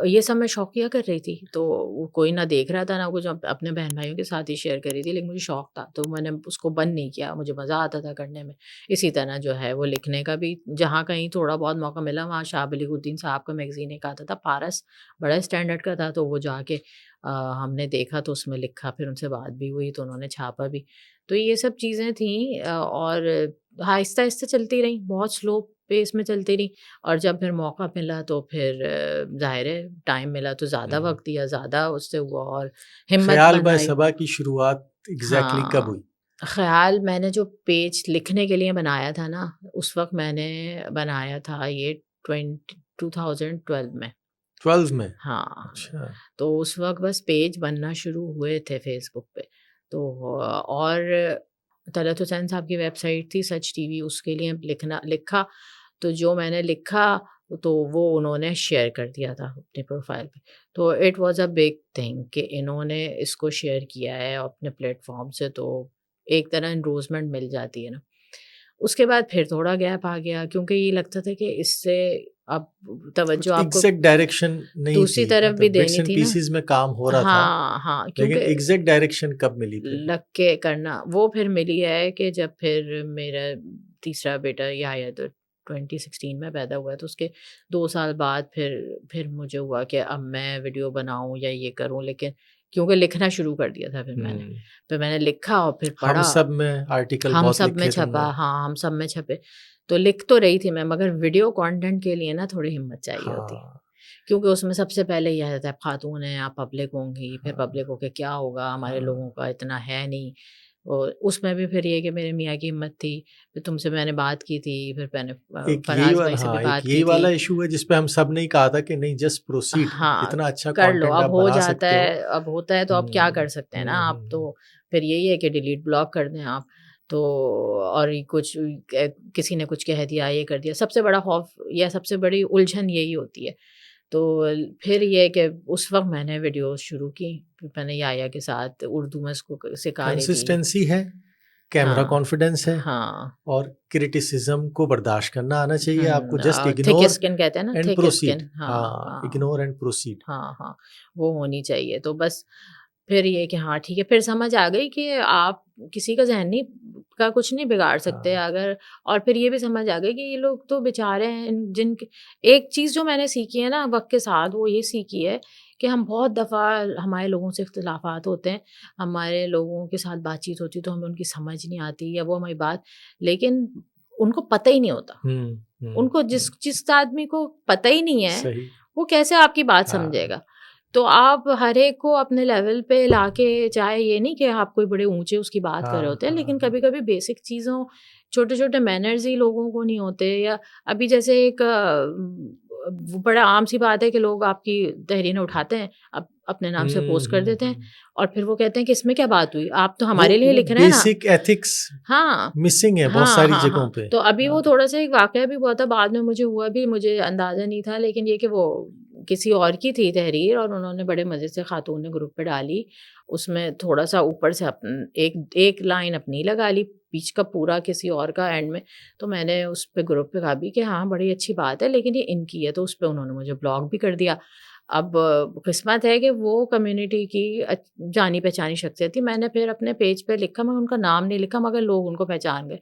یہ سب میں شوقیہ کر رہی تھی، تو کوئی نہ دیکھ رہا تھا نہ کچھ، اپنے بہن بھائیوں کے ساتھ ہی شیئر کر رہی تھی. لیکن مجھے شوق تھا تو میں نے اس کو بند نہیں کیا، مجھے مزہ آتا تھا کرنے میں. اسی طرح جو ہے وہ لکھنے کا بھی، جہاں کہیں تھوڑا بہت موقع ملا، وہاں شاہ بلیغ الدین صاحب کا میگزین ایک آتا تھا پارس، بڑا اسٹینڈرڈ کا تھا، تو وہ جا کے ہم نے دیکھا تو اس میں لکھا، پھر ان سے بات بھی ہوئی تو انہوں نے چھاپا بھی. تو یہ سب چیزیں تھیں، اور آہستہ آہستہ چلتی رہیں، بہت سلو پیس میں چلتی رہی. اور جب پھر موقع ملا تو پھر ظاہر ہے ٹائم ملا تو زیادہ وقت دیا، زیادہ اس سے ہوا، اور ہمت خیال بنائی. صبا کی شروعات ایگزیکٹلی کب ہوئی؟ خیال میں نے جو پیج لکھنے کے لیے بنایا تھا نا، اس وقت میں نے بنایا تھا یہ 2012 میں. 12 میں؟ ہاں. اچھا. تو اس وقت بس پیج بننا شروع ہوئے تھے فیس بک پہ. تو اور طلعت حسین صاحب کی ویب سائٹ تھی سچ ٹی وی، اس کے لیے لکھا. تو جو میں نے لکھا تو وہ انہوں نے شیئر کر دیا تھا اپنے پروفائل پہ. تو it was a big thing کہ انہوں نے اس کو شیئر کیا ہے اپنے پلیٹ فارم سے، تو ایک طرح انڈورسمنٹ مل جاتی ہے نا. اس کے بعد پھر تھوڑا گیپ آ گیا کیونکہ یہ لگتا تھا کہ اس سے اب توجہ آپ کو ایگزیکٹ ڈائریکشن نہیں دوسری طرف بھی دینی تھی نا. پیسز میں کام ہو رہا تھا, ہاں لیکن کیونکہ ایگزیکٹ ڈائریکشن کب ملی پھر لگ کے کرنا وہ پھر ملی ہے کہ جب پھر میرا تیسرا بیٹا یہ آیا تو 2016 میں پیدا ہوا ہے, تو اس کے 2 سال بعد پھر مجھے ہوا کہ اب میں ویڈیو بناؤں یا یہ کروں, لیکن کیونکہ لکھنا شروع کر دیا تھا پھر میں نے لکھا اور پھر پڑھا. ہم سب میں آرٹیکل ہم بہت سب میں لکھے چھپا, ہاں ہم سب میں چھپے, تو لکھ تو رہی تھی میں, مگر ویڈیو کانٹینٹ کے لیے نا تھوڑی ہمت چاہیے ہوتی, کیونکہ اس میں سب سے پہلے یہ آتا ہے خاتون ہیں, آپ پبلک ہوں گی, پھر پبلک ہو کے کیا ہوگا, ہمارے لوگوں کا اتنا ہے نہیں. اور اس میں بھی پھر یہ کہ میرے میاں کی ہمت تھی, پھر تم سے میں نے بات کی تھی, پھر میں نے فراز بھائی سے بھی بات کی تھی. یہی والا ایشو ہے جس پہ ہم سب نے کہا تھا کہ نہیں جسٹ پروسیڈ, اتنا اچھا کر لو, کنٹینٹ اب آپ ہو بنا جاتا سکتے ہے, ہو. اب ہوتا ہے تو اب کیا کر سکتے ہیں نا آپ, تو پھر یہی ہے کہ ڈیلیٹ بلاک کر دیں آپ تو, اور کچھ کسی نے کچھ کہہ دیا, یہ کر دیا. سب سے بڑا خوف یا سب سے بڑی الجھن یہی ہوتی ہے. تو پھر یہ کہ اس وقت میں نے ویڈیوز شروع کی, میں نے یایا کے ساتھ اردو میں اس کو سکھا رہی تھی. کنسسٹنسی ہے, کیمرہ کانفیڈنس ہے, ہاں, اور کرٹیسزم کو برداشت کرنا آنا چاہیے آپ کو. جسٹ تھک اگنور اسکن کہتے ہیں نا, اینڈ تھک پروسیڈ. اسکن, ہاں, اگنور اینڈ پروسیڈ. ہاں وہ ہونی چاہیے. تو بس پھر یہ کہ ہاں ٹھیک ہے, پھر سمجھ آ گئی کہ آپ کسی کا ذہن کا کچھ نہیں بگاڑ سکتے اگر. اور پھر یہ بھی سمجھ آ گئی کہ یہ لوگ تو بیچارے ہیں, جن کے ایک چیز جو میں نے سیکھی ہے نا وقت کے ساتھ, وہ یہ سیکھی ہے کہ ہم بہت دفعہ ہمارے لوگوں سے اختلافات ہوتے ہیں, ہمارے لوگوں کے ساتھ بات چیت ہوتی ہے تو ہمیں ان کی سمجھ نہیں آتی یا وہ ہماری بات, لیکن ان کو پتہ ہی نہیں ہوتا. ان کو جس آدمی کو پتہ ہی نہیں ہے وہ کیسے آپ کی بات سمجھے گا. تو آپ ہر ایک کو اپنے لیول پہ لا کے, چاہے یہ نہیں کہ آپ کوئی بڑے اونچے اس کی بات کر رہے ہوتے ہیں, لیکن کبھی کبھی بیسک چیزوں, چھوٹے چھوٹے مینرز ہی لوگوں کو نہیں ہوتے. یا ابھی جیسے ایک بڑا عام سی بات ہے کہ لوگ آپ کی تحریریں اٹھاتے ہیں, اب اپنے نام سے پوسٹ کر دیتے ہیں, اور پھر وہ کہتے ہیں کہ اس میں کیا بات ہوئی, آپ تو ہمارے لیے لکھ رہے ہیں نا. بیسک ایتھکس مسنگ ہے بہت ساری جگہوں پہ. تو ابھی وہ تھوڑا سا ایک واقعہ بھی ہوا تھا, بعد میں مجھے ہوا بھی, مجھے اندازہ نہیں تھا, لیکن یہ کہ وہ کسی اور کی تھی تحریر, اور انہوں نے بڑے مزے سے خاتون نے گروپ پہ ڈالی, اس میں تھوڑا سا اوپر سے ایک لائن اپنی لگا لی, بیچ کا پورا کسی اور کا اینڈ میں. تو میں نے اس پہ گروپ پہ کہا بھی کہ ہاں بڑی اچھی بات ہے, لیکن یہ ان کی ہے, تو اس پہ انہوں نے مجھے بلاک بھی کر دیا. اب قسمت ہے کہ وہ کمیونٹی کی جانی پہچانی شخصیت تھی. میں نے پھر اپنے پیج پہ لکھا, میں ان کا نام نہیں لکھا, مگر لوگ ان کو پہچان گئے.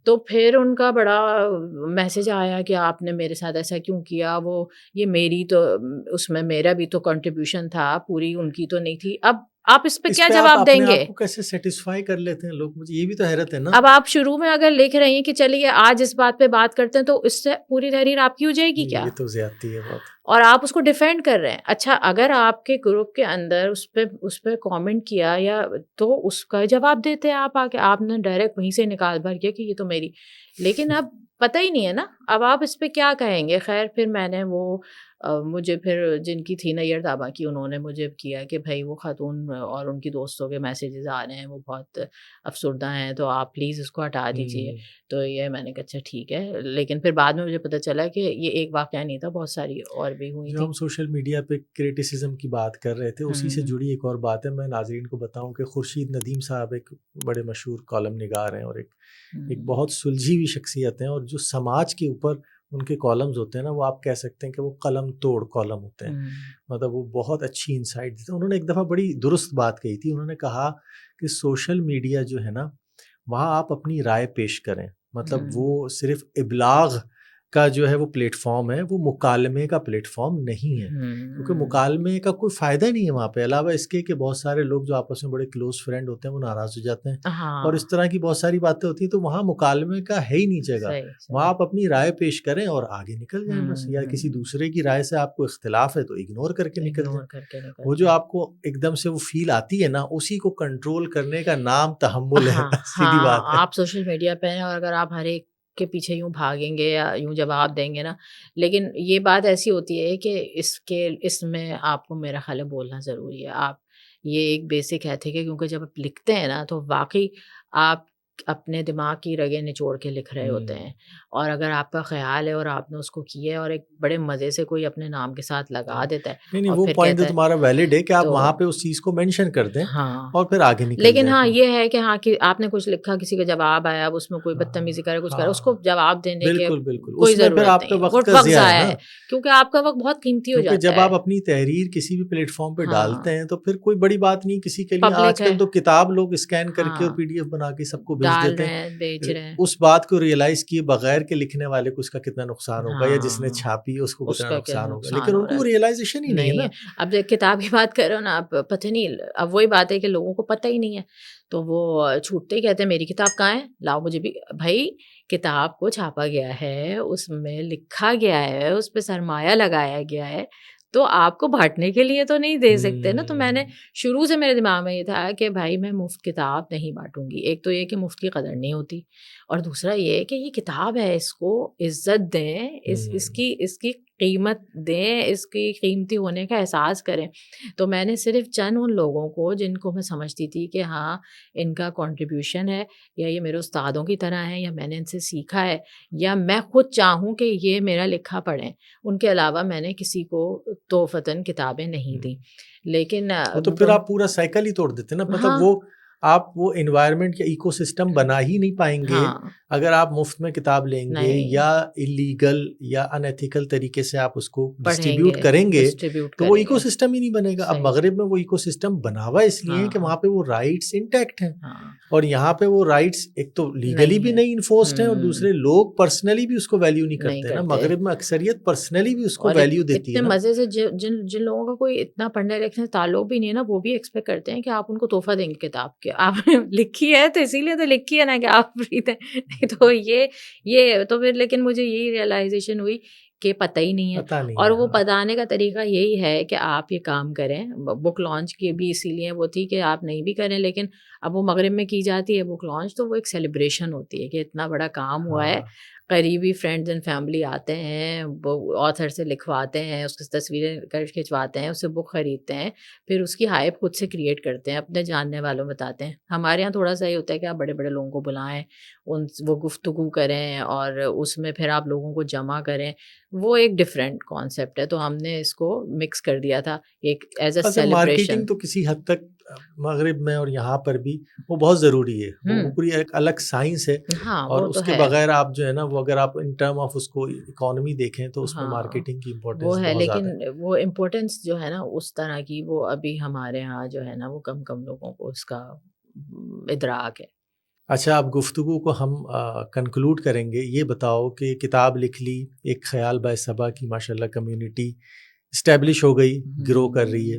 تو پھر ان کا بڑا میسج آیا کہ آپ نے میرے ساتھ ایسا کیوں کیا, وہ یہ میری تو اس میں میرا بھی تو کنٹریبیوشن تھا, پوری ان کی تو نہیں تھی. اب آپ اس پہ کیا جواب دیں گے؟ آپ کو کیسے سیٹسفائی کر لیتے ہیں لوگ, مجھے یہ بھی تو حیرت ہے نا. اب آپ شروع میں اگر لکھ رہی ہیں کہ چلیے آج اس بات پہ بات کرتے ہیں, تو اس سے پوری تحریر آپ کی ہو جائے گی کیا؟ یہ تو زیادتی ہے بہت. اور آپ اس کو ڈیفینڈ کر رہے ہیں. اچھا اگر آپ کے گروپ کے اندر اس پہ کامنٹ کیا یا تو اس کا جواب دیتے آپ آ کے, آپ نے ڈائریکٹ وہیں سے نکال بھر کیا کہ یہ تو میری, لیکن اب پتہ ہی نہیں ہے نا, اب آپ اس پہ کیا کہیں گے. خیر پھر میں نے وہ مجھے پھر جن کی تھی نیئر طابہ کی, انہوں نے مجھے کیا کہ بھائی وہ خاتون اور ان کی دوستوں کے میسیجز آ رہے ہیں, وہ بہت افسردہ ہیں, تو آپ پلیز اس کو ہٹا دیجیے. تو یہ میں نے کہا اچھا ٹھیک ہے, لیکن پھر بعد میں مجھے پتہ چلا کہ یہ ایک واقعہ نہیں تھا, بہت ساری اور بھی ہوئی جو ہم سوشل میڈیا پہ کرٹیسزم کی بات کر رہے تھے, اسی سے جڑی ایک اور بات ہے. میں ناظرین کو بتاؤں کہ خورشید ندیم صاحب ایک بڑے مشہور کالم نگار ہیں, اور ایک بہت سلجھی ہوئی شخصیت ہیں, اور جو سماج کے اوپر ان کے کالمز ہوتے ہیں نا, وہ آپ کہہ سکتے ہیں کہ وہ قلم توڑ کالم ہوتے ہیں. مطلب وہ بہت اچھی انسائٹ دیتے ہیں. انہوں نے ایک دفعہ بڑی درست بات کہی تھی. انہوں نے کہا کہ سوشل میڈیا جو ہے نا, وہاں آپ اپنی رائے پیش کریں, مطلب وہ صرف ابلاغ کا جو ہے وہ پلیٹ فارم ہے, وہ مکالمے کا پلیٹ فارم نہیں ہے, کیونکہ مکالمے کا کوئی فائدہ نہیں ہے وہاں پہ, علاوہ اس کے کہ بہت سارے لوگ جو آپس میں بڑے کلوز فرینڈ ہوتے ہیں وہ ناراض ہو جاتے ہیں, اور اس طرح کی بہت ساری باتیں ہوتی ہیں. تو وہاں مکالمے کا ہے ہی نہیں جگہ, وہاں آپ اپنی رائے پیش کریں اور آگے نکل جائیں بس. یا کسی دوسرے کی رائے سے آپ کو اختلاف ہے تو اگنور کر کے نکل جائیں. وہ جو آپ کو ایک دم سے وہ فیل آتی ہے نا, اسی کو کنٹرول کرنے کا نام تحمل ہے, سیدھی بات ہے. آپ سوشل میڈیا پہ ہیں, اور اگر آپ ہر ایک کے پیچھے یوں بھاگیں گے یا یوں جواب دیں گے نا, لیکن یہ بات ایسی ہوتی ہے کہ اس میں آپ کو میرا خیال ہے بولنا ضروری ہے. آپ یہ ایک بیسک ایتھک ہے, کیونکہ جب آپ لکھتے ہیں نا تو واقعی آپ اپنے دماغ کی رگیں نچوڑ کے لکھ رہے ہوتے ہیں، اور اگر آپ کا خیال ہے اور آپ نے اس کو کیا ہے اور ایک بڑے مزے سے کوئی اپنے نام کے ساتھ لگا دیتا ہے نہیں اور وہ پھر پوائنٹ تو کہتا ہے تمہارا ویلڈ ہے کہ آپ تو وہاں پہ اس چیز کو مینشن کر دیں ہاں، اور پھر آگے نکل لیکن جائیں. ہاں یہ ہے کہ ہاں کہ آپ نے کچھ لکھا، کسی کا جواب آیا، اب اس میں کوئی بدتمیزی کرے، کچھ کرے، اس کو جواب دینے کے بالکل بالکل کوئی اس میں پھر ضرورت آپ نہیں کا ہے، وہ وقت کا وقت ضیاع ہے ضائع نا. ہے، کیونکہ آپ کا وقت بہت قیمتی ہو کیونکہ جاتا جب ہے. آپ اپنی تحریر کسی بھی پلیٹ فارم پہ ہاں، ڈالتے ہیں تو پھر کوئی بڑی بات نہیں کسی کے لیے. پبلک آج ہے، کل تو کتاب لوگ اسکین کر کے اور ہاں، PDF بنا کے سب کو بھیج ڈال دیتے رہے ہیں. ہیں، بیچ رہے ہیں، اس بات کو ریئلائز کیے بغیر کہ لکھنے والے کو اس کا کتنا نقصان ہوگا یا جس نے ہاں، چھاپی ہے اس کو اس کتنا کا کیا نقصان ہوگا، نقصان لیکن ان ہو کو رہا وہ ریئلائزیشن ہی ہے، نہیں ہے نہیں نا. ہے. اب جب کتاب کی بات کر رہے ہو نا آپ، پتہ نہیں، اب وہی بات ہے کہ لوگوں کو پتہ ہی نہیں ہے، تو وہ چھوٹتے ہی کہتے ہیں میری کتاب کہاں ہے، لاؤ مجھے بھی. بھائی کتاب کو چھاپا گیا ہے، اس میں لکھا گیا ہے، اس پہ سرمایہ لگایا گیا ہے، تو آپ کو بانٹنے کے لیے تو نہیں دے سکتے نا. تو میں نے شروع سے میرے دماغ میں یہ تھا کہ بھائی میں مفت کتاب نہیں بانٹوں گی. ایک تو یہ کہ مفت کی قدر نہیں ہوتی، اور دوسرا یہ کہ یہ کتاب ہے، اس کو عزت دیں، اس کی قیمت دیں، اس کی قیمتی ہونے کا احساس کریں. تو میں نے صرف چند ان لوگوں کو جن کو میں سمجھتی تھی کہ ہاں ان کا کنٹریبیوشن ہے، یا یہ میرے استادوں کی طرح ہیں، یا میں نے ان سے سیکھا ہے، یا میں خود چاہوں کہ یہ میرا لکھا پڑھیں، ان کے علاوہ میں نے کسی کو تحفتاً کتابیں نہیں دیں. لیکن وہ تو پھر آپ پورا سائیکل ہی توڑ دیتے نا. مطلب ہاں، وہ آپ وہ انوائرمنٹ یا ایکو سسٹم بنا ہی نہیں پائیں گے ہاں، اگر آپ مفت میں کتاب لیں گے نہیں یا ایلیگل یا ان ایتھیکل طریقے سے آپ اس کو پڑھیں ڈسٹریبیوٹ گے، کریں گے ڈسٹریبیوٹ تو وہ کریں ایکو گے. سسٹم ہی نہیں بنے گا. اب صحیح، مغرب میں وہ ایکو سسٹم بنا ہوا اس لیے ہے کہ ہاں، وہاں پہ وہ رائٹس انٹیکٹ ہیں، ہاں، اور یہاں پہ وہ رائٹس ایک تو لیگلی نہیں بھی ہے، نہیں انفورسڈ ہیں، اور دوسرے لوگ پرسنلی بھی اس کو ویلیو نہیں نہیں کرتے نا. کرتے. مغرب میں اکثریت پرسنلی بھی اس کو اور ویلیو دیتی اتنے ہے نا. مزے سے جن لوگوں کا کوئی اتنا پڑھنے لکھنے سے تعلق بھی نہیں ہے نا، وہ بھی ایکسپیکٹ کرتے ہیں کہ آپ ان کو تحفہ دیں گے کتاب کے. آپ نے لکھی ہے تو اسی لیے تو لکھی ہے نا کہ آپ فری دیں. تو یہ تو پھر لیکن مجھے یہی ریئلائزیشن ہوئی کہ پتہ ہی نہیں ہے. پتہ نہیں اور ہے. وہ بتانے کا طریقہ یہی ہے کہ آپ یہ کام کریں. بک لانچ کی بھی اسی لیے وہ تھی کہ آپ نہیں بھی کریں، لیکن اب وہ مغرب میں کی جاتی ہے بک لانچ، تو وہ ایک سیلیبریشن ہوتی ہے کہ اتنا بڑا کام ہوا ہے. قریبی فرینڈز اینڈ فیملی آتے ہیں، وہ آتھر سے لکھواتے ہیں، اس کی تصویریں کھنچواتے ہیں، اس سے بک خریدتے ہیں، پھر اس کی ہائپ خود سے کریٹ کرتے ہیں، اپنے جاننے والوں بتاتے ہیں. ہمارے یہاں تھوڑا سا یہ ہوتا ہے کہ آپ بڑے بڑے لوگوں کو بلائیں، وہ گفتگو کریں اور اس میں پھر آپ لوگوں کو جمع کریں. وہ ایک ڈفرینٹ کانسیپٹ ہے. تو ہم نے اس کو مکس کر دیا تھا ایک ایز اے اصل سیلیبریشن. مارکیٹنگ تو کسی حد تک مغرب میں اور یہاں پر بھی وہ بہت ضروری ہے. وہ پوری ایک الگ سائنس ہے، ہاں اور وہ اس تو کے ہے، بغیر آپ جو ہے نا وہ اگر آپ ان ٹرم آف اس کو اکانومی دیکھیں تو اس میں ہاں مارکیٹنگ کی وہ امپورٹینس ہے. بہت زیادہ لیکن ہے. وہ امپورٹینس جو ہے نا اس طرح کی، وہ ابھی ہمارے ہاں جو ہے نا وہ کم لوگوں کو اس کا ادراک ہے. اچھا، اب گفتگو کو ہم کنکلوڈ کریں گے. یہ بتاؤ کہ کتاب لکھ لی، ایک خیال بائے صبا کی ماشاءاللہ کمیونٹی اسٹیبلش ہو گئی، گرو کر رہی ہے.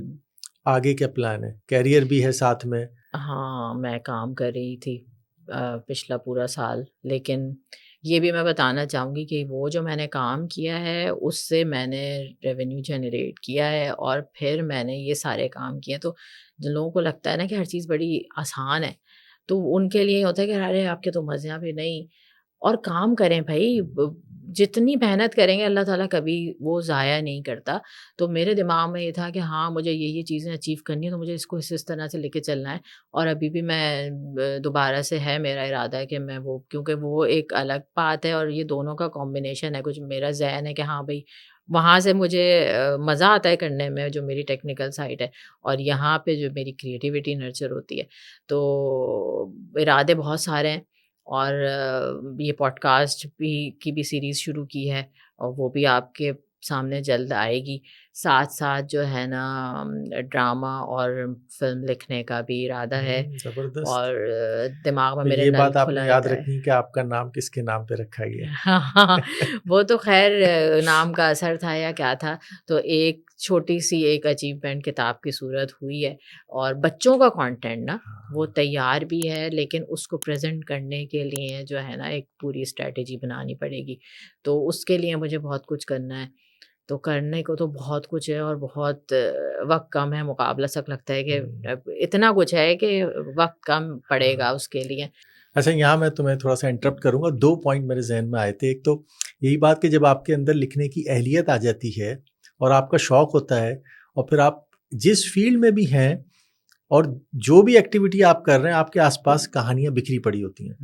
آگے کیا پلان ہے؟ کیریئر بھی ہے ساتھ میں؟ ہاں میں کام کر رہی تھی پچھلا پورا سال، لیکن یہ بھی میں بتانا چاہوں گی کہ وہ جو میں نے کام کیا ہے اس سے میں نے ریونیو جنریٹ کیا ہے، اور پھر میں نے یہ سارے کام کیے. تو جن لوگوں کو لگتا ہے نا کہ ہر چیز بڑی آسان ہے، تو ان کے لیے ہوتا ہے کہ ارے آپ کے تو مزے ہیں بھی نہیں. اور کام کریں بھائی، جتنی محنت کریں گے اللہ تعالیٰ کبھی وہ ضائع نہیں کرتا. تو میرے دماغ میں یہ تھا کہ ہاں مجھے یہ چیزیں اچیو کرنی ہے، تو مجھے اس کو اس طرح سے لے کے چلنا ہے. اور ابھی بھی میں دوبارہ سے ہے میرا ارادہ ہے کہ میں وہ، کیونکہ وہ ایک الگ بات ہے اور یہ دونوں کا کمبینیشن ہے. کچھ میرا ذہن ہے کہ ہاں بھائی وہاں سے مجھے مزہ آتا ہے کرنے میں، جو میری ٹیکنیکل سائڈ ہے، اور یہاں پہ جو میری کریٹیوٹی نرچر ہوتی ہے. تو ارادے بہت سارے ہیں، اور یہ پوڈ کاسٹ کی بھی سیریز شروع کی ہے، اور وہ بھی آپ کے سامنے جلد آئے گی. ساتھ ساتھ جو ہے نا ڈرامہ اور فلم لکھنے کا بھی ارادہ ہے، زبردست. اور دماغ میں تو میرے یہ نل بات آپ نے کھلا یاد رہتا ہے. رکھنی کہ آپ کا نام کس کے نام پہ رکھا گیا ہاں ہے. وہ تو خیر نام کا اثر تھا یا کیا تھا. تو ایک چھوٹی سی ایک اچیومنٹ کتاب کی صورت ہوئی ہے، اور بچوں کا کانٹینٹ نا وہ تیار بھی ہے، لیکن اس کو پریزنٹ کرنے کے لیے جو ہے نا ایک پوری اسٹریٹجی بنانی پڑے گی. تو اس کے لیے مجھے بہت کچھ کرنا ہے. تو کرنے کو تو بہت کچھ ہے، اور بہت وقت کم ہے. مقابلہ سک لگتا ہے کہ اتنا کچھ ہے کہ وقت کم پڑے گا اس کے لیے. اچھا، یہاں میں تمہیں تھوڑا سا انٹرپٹ کروں گا. 2 پوائنٹ میرے ذہن میں آئے تھے. ایک تو یہی بات کہ جب آپ کے اندر لکھنے کی اہلیت آ جاتی ہے اور آپ کا شوق ہوتا ہے، اور پھر آپ جس فیلڈ میں بھی ہیں اور جو بھی ایکٹیویٹی آپ کر رہے ہیں آپ کے آس پاس کہانیاں بکھری پڑی ہوتی ہیں.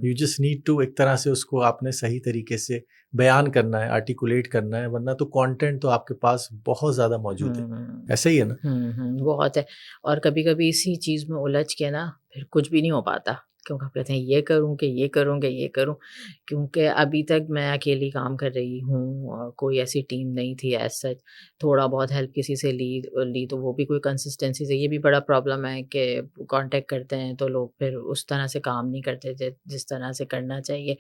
یو جسٹ نیڈ ٹو ایک طرح سے اس کو آپ نے صحیح طریقے سے بیان کرنا ہے, آرٹیکولیٹ کرنا ہے, ورنہ تو کانٹینٹ تو آپ کے پاس بہت زیادہ موجود ہے. ایسا ہی ہے نا؟ بہت ہے. اور کبھی کبھی اسی چیز میں الجھ کے نا پھر کچھ بھی نہیں ہو پاتا, کیونکہ آپ کہتے ہیں یہ کروں کہ یہ کروں کہ یہ کروں, کیونکہ ابھی تک میں اکیلی کام کر رہی ہوں اور کوئی ایسی ٹیم نہیں تھی ایز سچ. تھوڑا بہت ہیلپ کسی سے لی تو وہ بھی کوئی کنسسٹنسی سے. یہ بھی بڑا پرابلم ہے کہ کانٹیکٹ کرتے ہیں تو لوگ پھر اس طرح سے کام نہیں کرتے جس طرح سے کرنا چاہیے,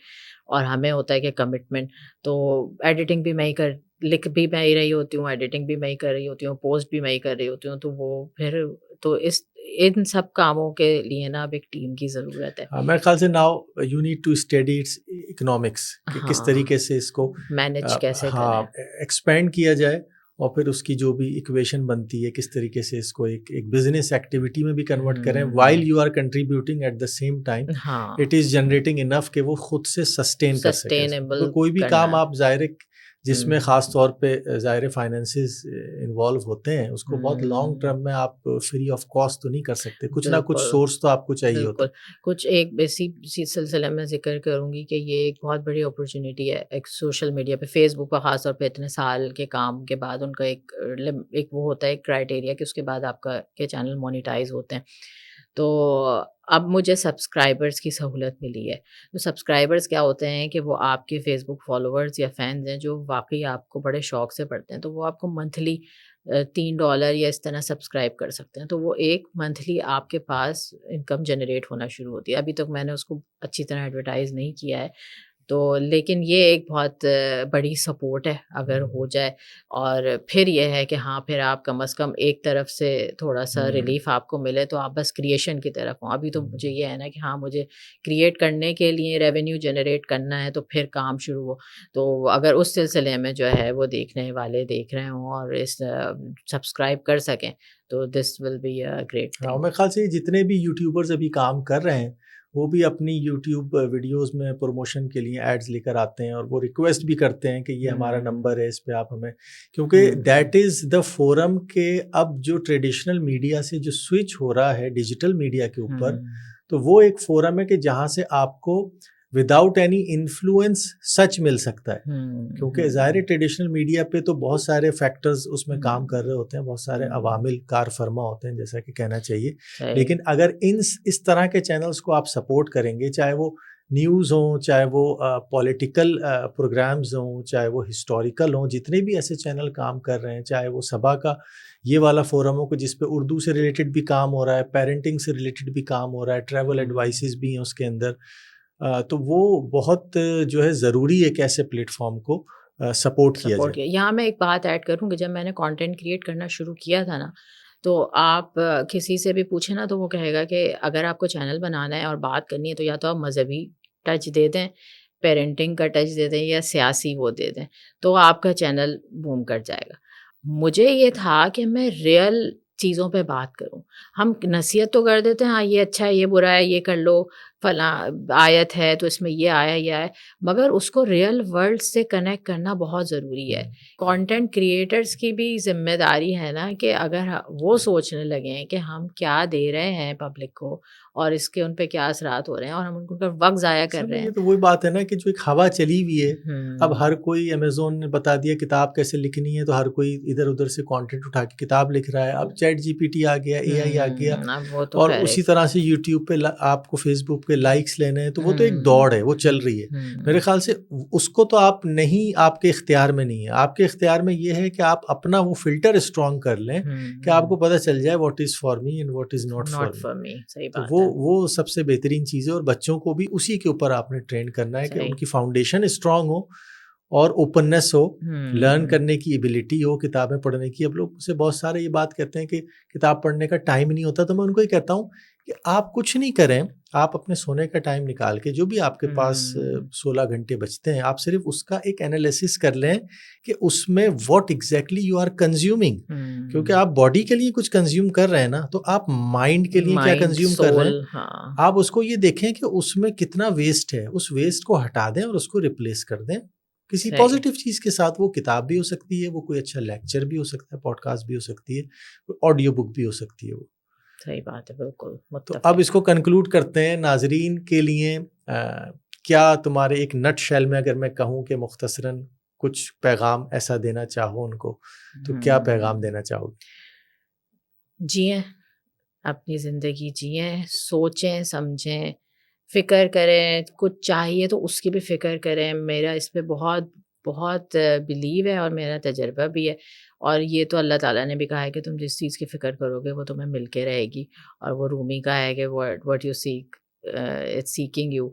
اور ہمیں ہوتا ہے کہ کمٹمنٹ. تو ایڈیٹنگ بھی میں ہی لکھ بھی میں ہی رہی ہوتی ہوں, ایڈیٹنگ بھی میں ہی کر رہی ہوتی ہوں, پوسٹ بھی میں ہی کر رہی ہوتی ہوں, تو وہ پھر تو ان سب کاموں کے لیے نا اب ایک ٹیم کی ضرورت ہے. میرے خیال سے now you need to study its economics, کہ کس طریقے سے اس کو مینیج کیسے ہاں کریں, ایکسپینڈ کیا جائے, اور پھر اس کی جو بھی ایکویشن بنتی ہے کس طریقے سے اس کو ایک بزنس ایکٹیویٹی میں بھی کنورٹ کریں, while you are contributing at the same time it is generating enough کہ وہ خود سے سسٹین کر سکے. تو کوئی بھی کام آپ ظاہر جس میں خاص طور پہ ظاہر فائنینسز انوالو ہوتے ہیں اس کو بہت لانگ ٹرم میں آپ فری آف کاسٹ تو نہیں کر سکتے, کچھ نہ کچھ سورس تو آپ کو چاہیے ہوتا ہے. کچھ ایک اسی سلسلے میں ذکر کروں گی کہ یہ ایک بہت بڑی اپرچونیٹی ہے ایک سوشل میڈیا پہ, فیس بک پہ خاص طور پہ اتنے سال کے کام کے بعد ان کا ایک وہ ہوتا ہے کرائٹیریا کہ اس کے بعد آپ کے چینل مونیٹائز ہوتے ہیں. تو اب مجھے سبسکرائبرز کی سہولت ملی ہے. تو سبسکرائبرز کیا ہوتے ہیں کہ وہ آپ کے فیس بک فالوورز یا فینز ہیں جو واقعی آپ کو بڑے شوق سے پڑھتے ہیں, تو وہ آپ کو منتھلی $3 یا اس طرح سبسکرائب کر سکتے ہیں. تو وہ ایک منتھلی آپ کے پاس انکم جنریٹ ہونا شروع ہوتی ہے. ابھی تک میں نے اس کو اچھی طرح ایڈورٹائز نہیں کیا ہے, تو لیکن یہ ایک بہت بڑی سپورٹ ہے اگر ہو جائے. اور پھر یہ ہے کہ ہاں پھر آپ کم از کم ایک طرف سے تھوڑا سا ریلیف آپ کو ملے, تو آپ بس کریشن کی طرف ہوں. ابھی تو مجھے یہ ہے نا کہ ہاں مجھے کریٹ کرنے کے لیے ریونیو جنریٹ کرنا ہے, تو پھر کام شروع ہو. تو اگر اس سلسلے میں جو ہے وہ دیکھنے والے دیکھ رہے ہوں اور اس سبسکرائب کر سکیں تو this will be a great thing. میرے خیال سے جتنے بھی یوٹیوبرز ابھی کام کر رہے ہیں وہ بھی اپنی یوٹیوب ویڈیوز میں پروموشن کے لیے ایڈز لے کر آتے ہیں, اور وہ ریکویسٹ بھی کرتے ہیں کہ یہ ہمارا نمبر ہے, اس پہ آپ ہمیں, کیونکہ دیٹ از دا فورم کہ اب جو ٹریڈیشنل میڈیا سے جو سوئچ ہو رہا ہے ڈیجیٹل میڈیا کے اوپر, تو وہ ایک فورم ہے کہ جہاں سے آپ کو وداؤٹ اینی انفلوئنس سچ مل سکتا ہے. کیونکہ ظاہر ٹریڈیشنل میڈیا پہ تو بہت سارے فیکٹرز اس میں کام کر رہے ہوتے ہیں, بہت سارے عوامل کار فرما ہوتے ہیں جیسا کہ کہنا چاہیے. لیکن اگر اس طرح کے چینلز کو آپ سپورٹ کریں گے, چاہے وہ نیوز ہوں, چاہے وہ پولیٹیکل پروگرامز ہوں, چاہے وہ ہسٹوریکل ہوں, جتنے بھی ایسے چینل کام کر رہے ہیں, چاہے وہ صبا کا یہ والا فورم ہو کہ جس پہ اردو سے ریلیٹڈ بھی کام ہو رہا ہے, پیرنٹنگ سے ریلیٹڈ بھی کام ہو رہا ہے, ٹریول ایڈوائسز بھی ہیں اس کے اندر, تو وہ بہت جو ہے ضروری ہے کہ ایسے پلیٹ فارم کو سپورٹ کیا جائے. یہاں میں ایک بات ایڈ کروں کہ جب میں نے کانٹینٹ کریٹ کرنا شروع کیا تھا نا, تو آپ کسی سے بھی پوچھیں نا تو وہ کہے گا کہ اگر آپ کو چینل بنانا ہے اور بات کرنی ہے تو یا تو آپ مذہبی ٹچ دے دیں, پیرنٹنگ کا ٹچ دے دیں, یا سیاسی وہ دے دیں, تو آپ کا چینل بوم کر جائے گا. مجھے یہ تھا کہ میں ریئل چیزوں پہ بات کروں. ہم نصیحت تو کر دیتے ہیں, ہاں یہ اچھا ہے, یہ برا ہے, یہ کر لو, فلاں آیت ہے تو اس میں یہ آیا یہ ہے, مگر اس کو ریئل ورلڈ سے کنیکٹ کرنا بہت ضروری ہے. کانٹینٹ کریٹرز کی بھی ذمہ داری ہے نا کہ اگر وہ سوچنے لگیں کہ ہم کیا دے رہے ہیں پبلک کو اور اس کے ان پہ کیا اثرات ہو رہے ہیں, اور ہم ان کا وقت ضائع کر رہے ہیں. یہ تو وہی بات ہے نا کہ جو ایک ہوا چلی ہوئی ہے, اب ہر کوئی امیزون نے بتا دیا کتاب کیسے لکھنی ہے, تو ہر کوئی ادھر ادھر سے کانٹینٹ اٹھا کے کتاب لکھ رہا ہے. اب چیٹ جی پی ٹی آ گیا, اے آئی آ گیا, اور اسی طرح سے یوٹیوب پہ آپ کو فیس بک پہ لائکس لینے ہیں, تو وہ تو ایک دوڑ ہے, وہ چل رہی ہے. میرے خیال سے اس کو تو آپ کے اختیار میں نہیں ہے. آپ کے اختیار میں یہ ہے کہ آپ اپنا وہ فلٹر اسٹرانگ کر لیں کہ آپ کو پتہ چل جائے what is for me and what is not for me. تو وہ سب سے بہترین چیز ہے, اور بچوں کو بھی اسی کے اوپر آپ نے ٹرین کرنا ہے کہ ان کی فاؤنڈیشن اسٹرانگ ہو اور اوپننس ہو, لرن کرنے کی ایبلٹی ہو, کتابیں پڑھنے کی. اب لوگ سے بہت سارے یہ بات کہتے ہیں کہ کتاب پڑھنے کا ٹائم نہیں ہوتا, تو میں ان کو یہ کہتا ہوں کہ آپ کچھ نہیں کریں, آپ اپنے سونے کا ٹائم نکال کے جو بھی آپ کے پاس 16 گھنٹے بچتے ہیں, آپ صرف اس کا ایک انالیسس کر لیں کہ اس میں what exactly you are consuming. کیونکہ آپ باڈی کے لیے کچھ کنزیوم کر رہے ہیں نا, تو آپ مائنڈ کے لیے کیا کنزیوم کر رہے ہیں, آپ اس کو یہ دیکھیں کہ اس میں کتنا ویسٹ ہے, اس ویسٹ کو ہٹا دیں اور اس کو ریپلیس کر دیں کسی پازیٹیو چیز کے ساتھ. وہ کتاب بھی ہو سکتی ہے, وہ کوئی اچھا لیکچر بھی ہو سکتا ہے, پوڈ کاسٹ بھی ہو سکتی ہے, آڈیو بک بھی ہو سکتی ہے. وہ صحیح بات ہے، بالکل تو متفق۔ اب اس کو کنکلوڈ کرتے ہیں ناظرین کے لیے، کیا تمہارے ایک نٹ شیل میں اگر میں کہوں کہ مختصراً کچھ پیغام ایسا دینا چاہو ان کو، تو کیا پیغام دینا چاہو گی؟ جئیں، اپنی زندگی جئیں، سوچیں سمجھیں، فکر کریں، کچھ چاہیے تو اس کی بھی فکر کریں۔ میرا اس پہ بہت بہت بلیو ہے اور میرا تجربہ بھی ہے، اور یہ تو اللہ تعالیٰ نے بھی کہا ہے کہ تم جس چیز کی فکر کرو گے وہ تمہیں مل کے رہے گی، اور وہ رومی کا ہے کہ what you seek it's seeking you،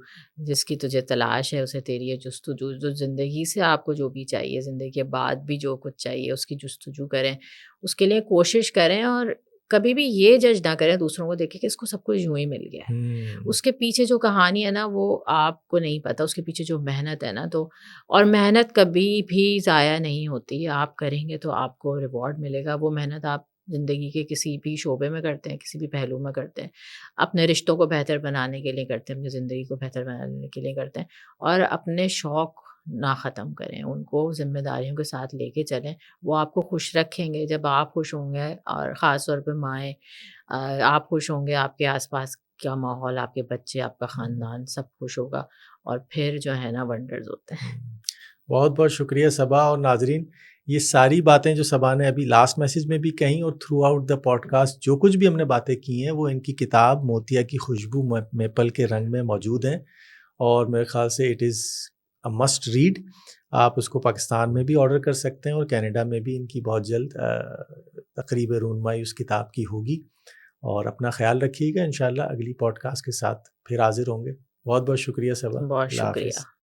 جس کی تجھے تلاش ہے اسے تیری ہے جستجو۔ جو زندگی سے آپ کو جو بھی چاہیے، زندگی کے بعد بھی جو کچھ چاہیے اس کی جستجو کریں، اس کے لیے کوشش کریں، اور کبھی بھی یہ جج نہ کریں دوسروں کو دیکھ کے کہ اس کو سب کچھ یوں ہی مل گیا ہے۔ اس کے پیچھے جو کہانی ہے نا وہ آپ کو نہیں پتہ، اس کے پیچھے جو محنت ہے نا، تو اور محنت کبھی بھی ضائع نہیں ہوتی، آپ کریں گے تو آپ کو ریوارڈ ملے گا۔ وہ محنت آپ زندگی کے کسی بھی شعبے میں کرتے ہیں، کسی بھی پہلو میں کرتے ہیں، اپنے رشتوں کو بہتر بنانے کے لیے کرتے ہیں، اپنی زندگی کو بہتر بنانے کے لیے کرتے ہیں، اور اپنے شوق نہ ختم کریں، ان کو ذمہ داریوں کے ساتھ لے کے چلیں۔ وہ آپ کو خوش رکھیں گے جب آپ خوش ہوں گے، اور خاص طور پہ مائیں، آپ خوش ہوں گے، آپ کے آس پاس کا ماحول، آپ کے بچے، آپ کا خاندان سب خوش ہوگا، اور پھر جو ہے نا ونڈرز ہوتے ہیں۔ بہت بہت شکریہ صبا۔ اور ناظرین، یہ ساری باتیں جو صبا نے ابھی لاسٹ میسج میں بھی کہیں اور throughout the podcast جو کچھ بھی ہم نے باتیں کی ہیں وہ ان کی کتاب موتیا کی خوشبو میپل کے رنگ میں موجود ہیں، اور میرے خیال سے it is a must read. آپ اس کو پاکستان میں بھی آرڈر کر سکتے ہیں، اور کینیڈا میں بھی ان کی بہت جلد تقریب رونمائی اس کتاب کی ہوگی۔ اور اپنا خیال رکھیے گا، انشاءاللہ اگلی پوڈ کاسٹ کے ساتھ پھر حاضر ہوں گے۔ بہت بہت شکریہ صبا، بہت اللہ شکریہ۔ حافظ۔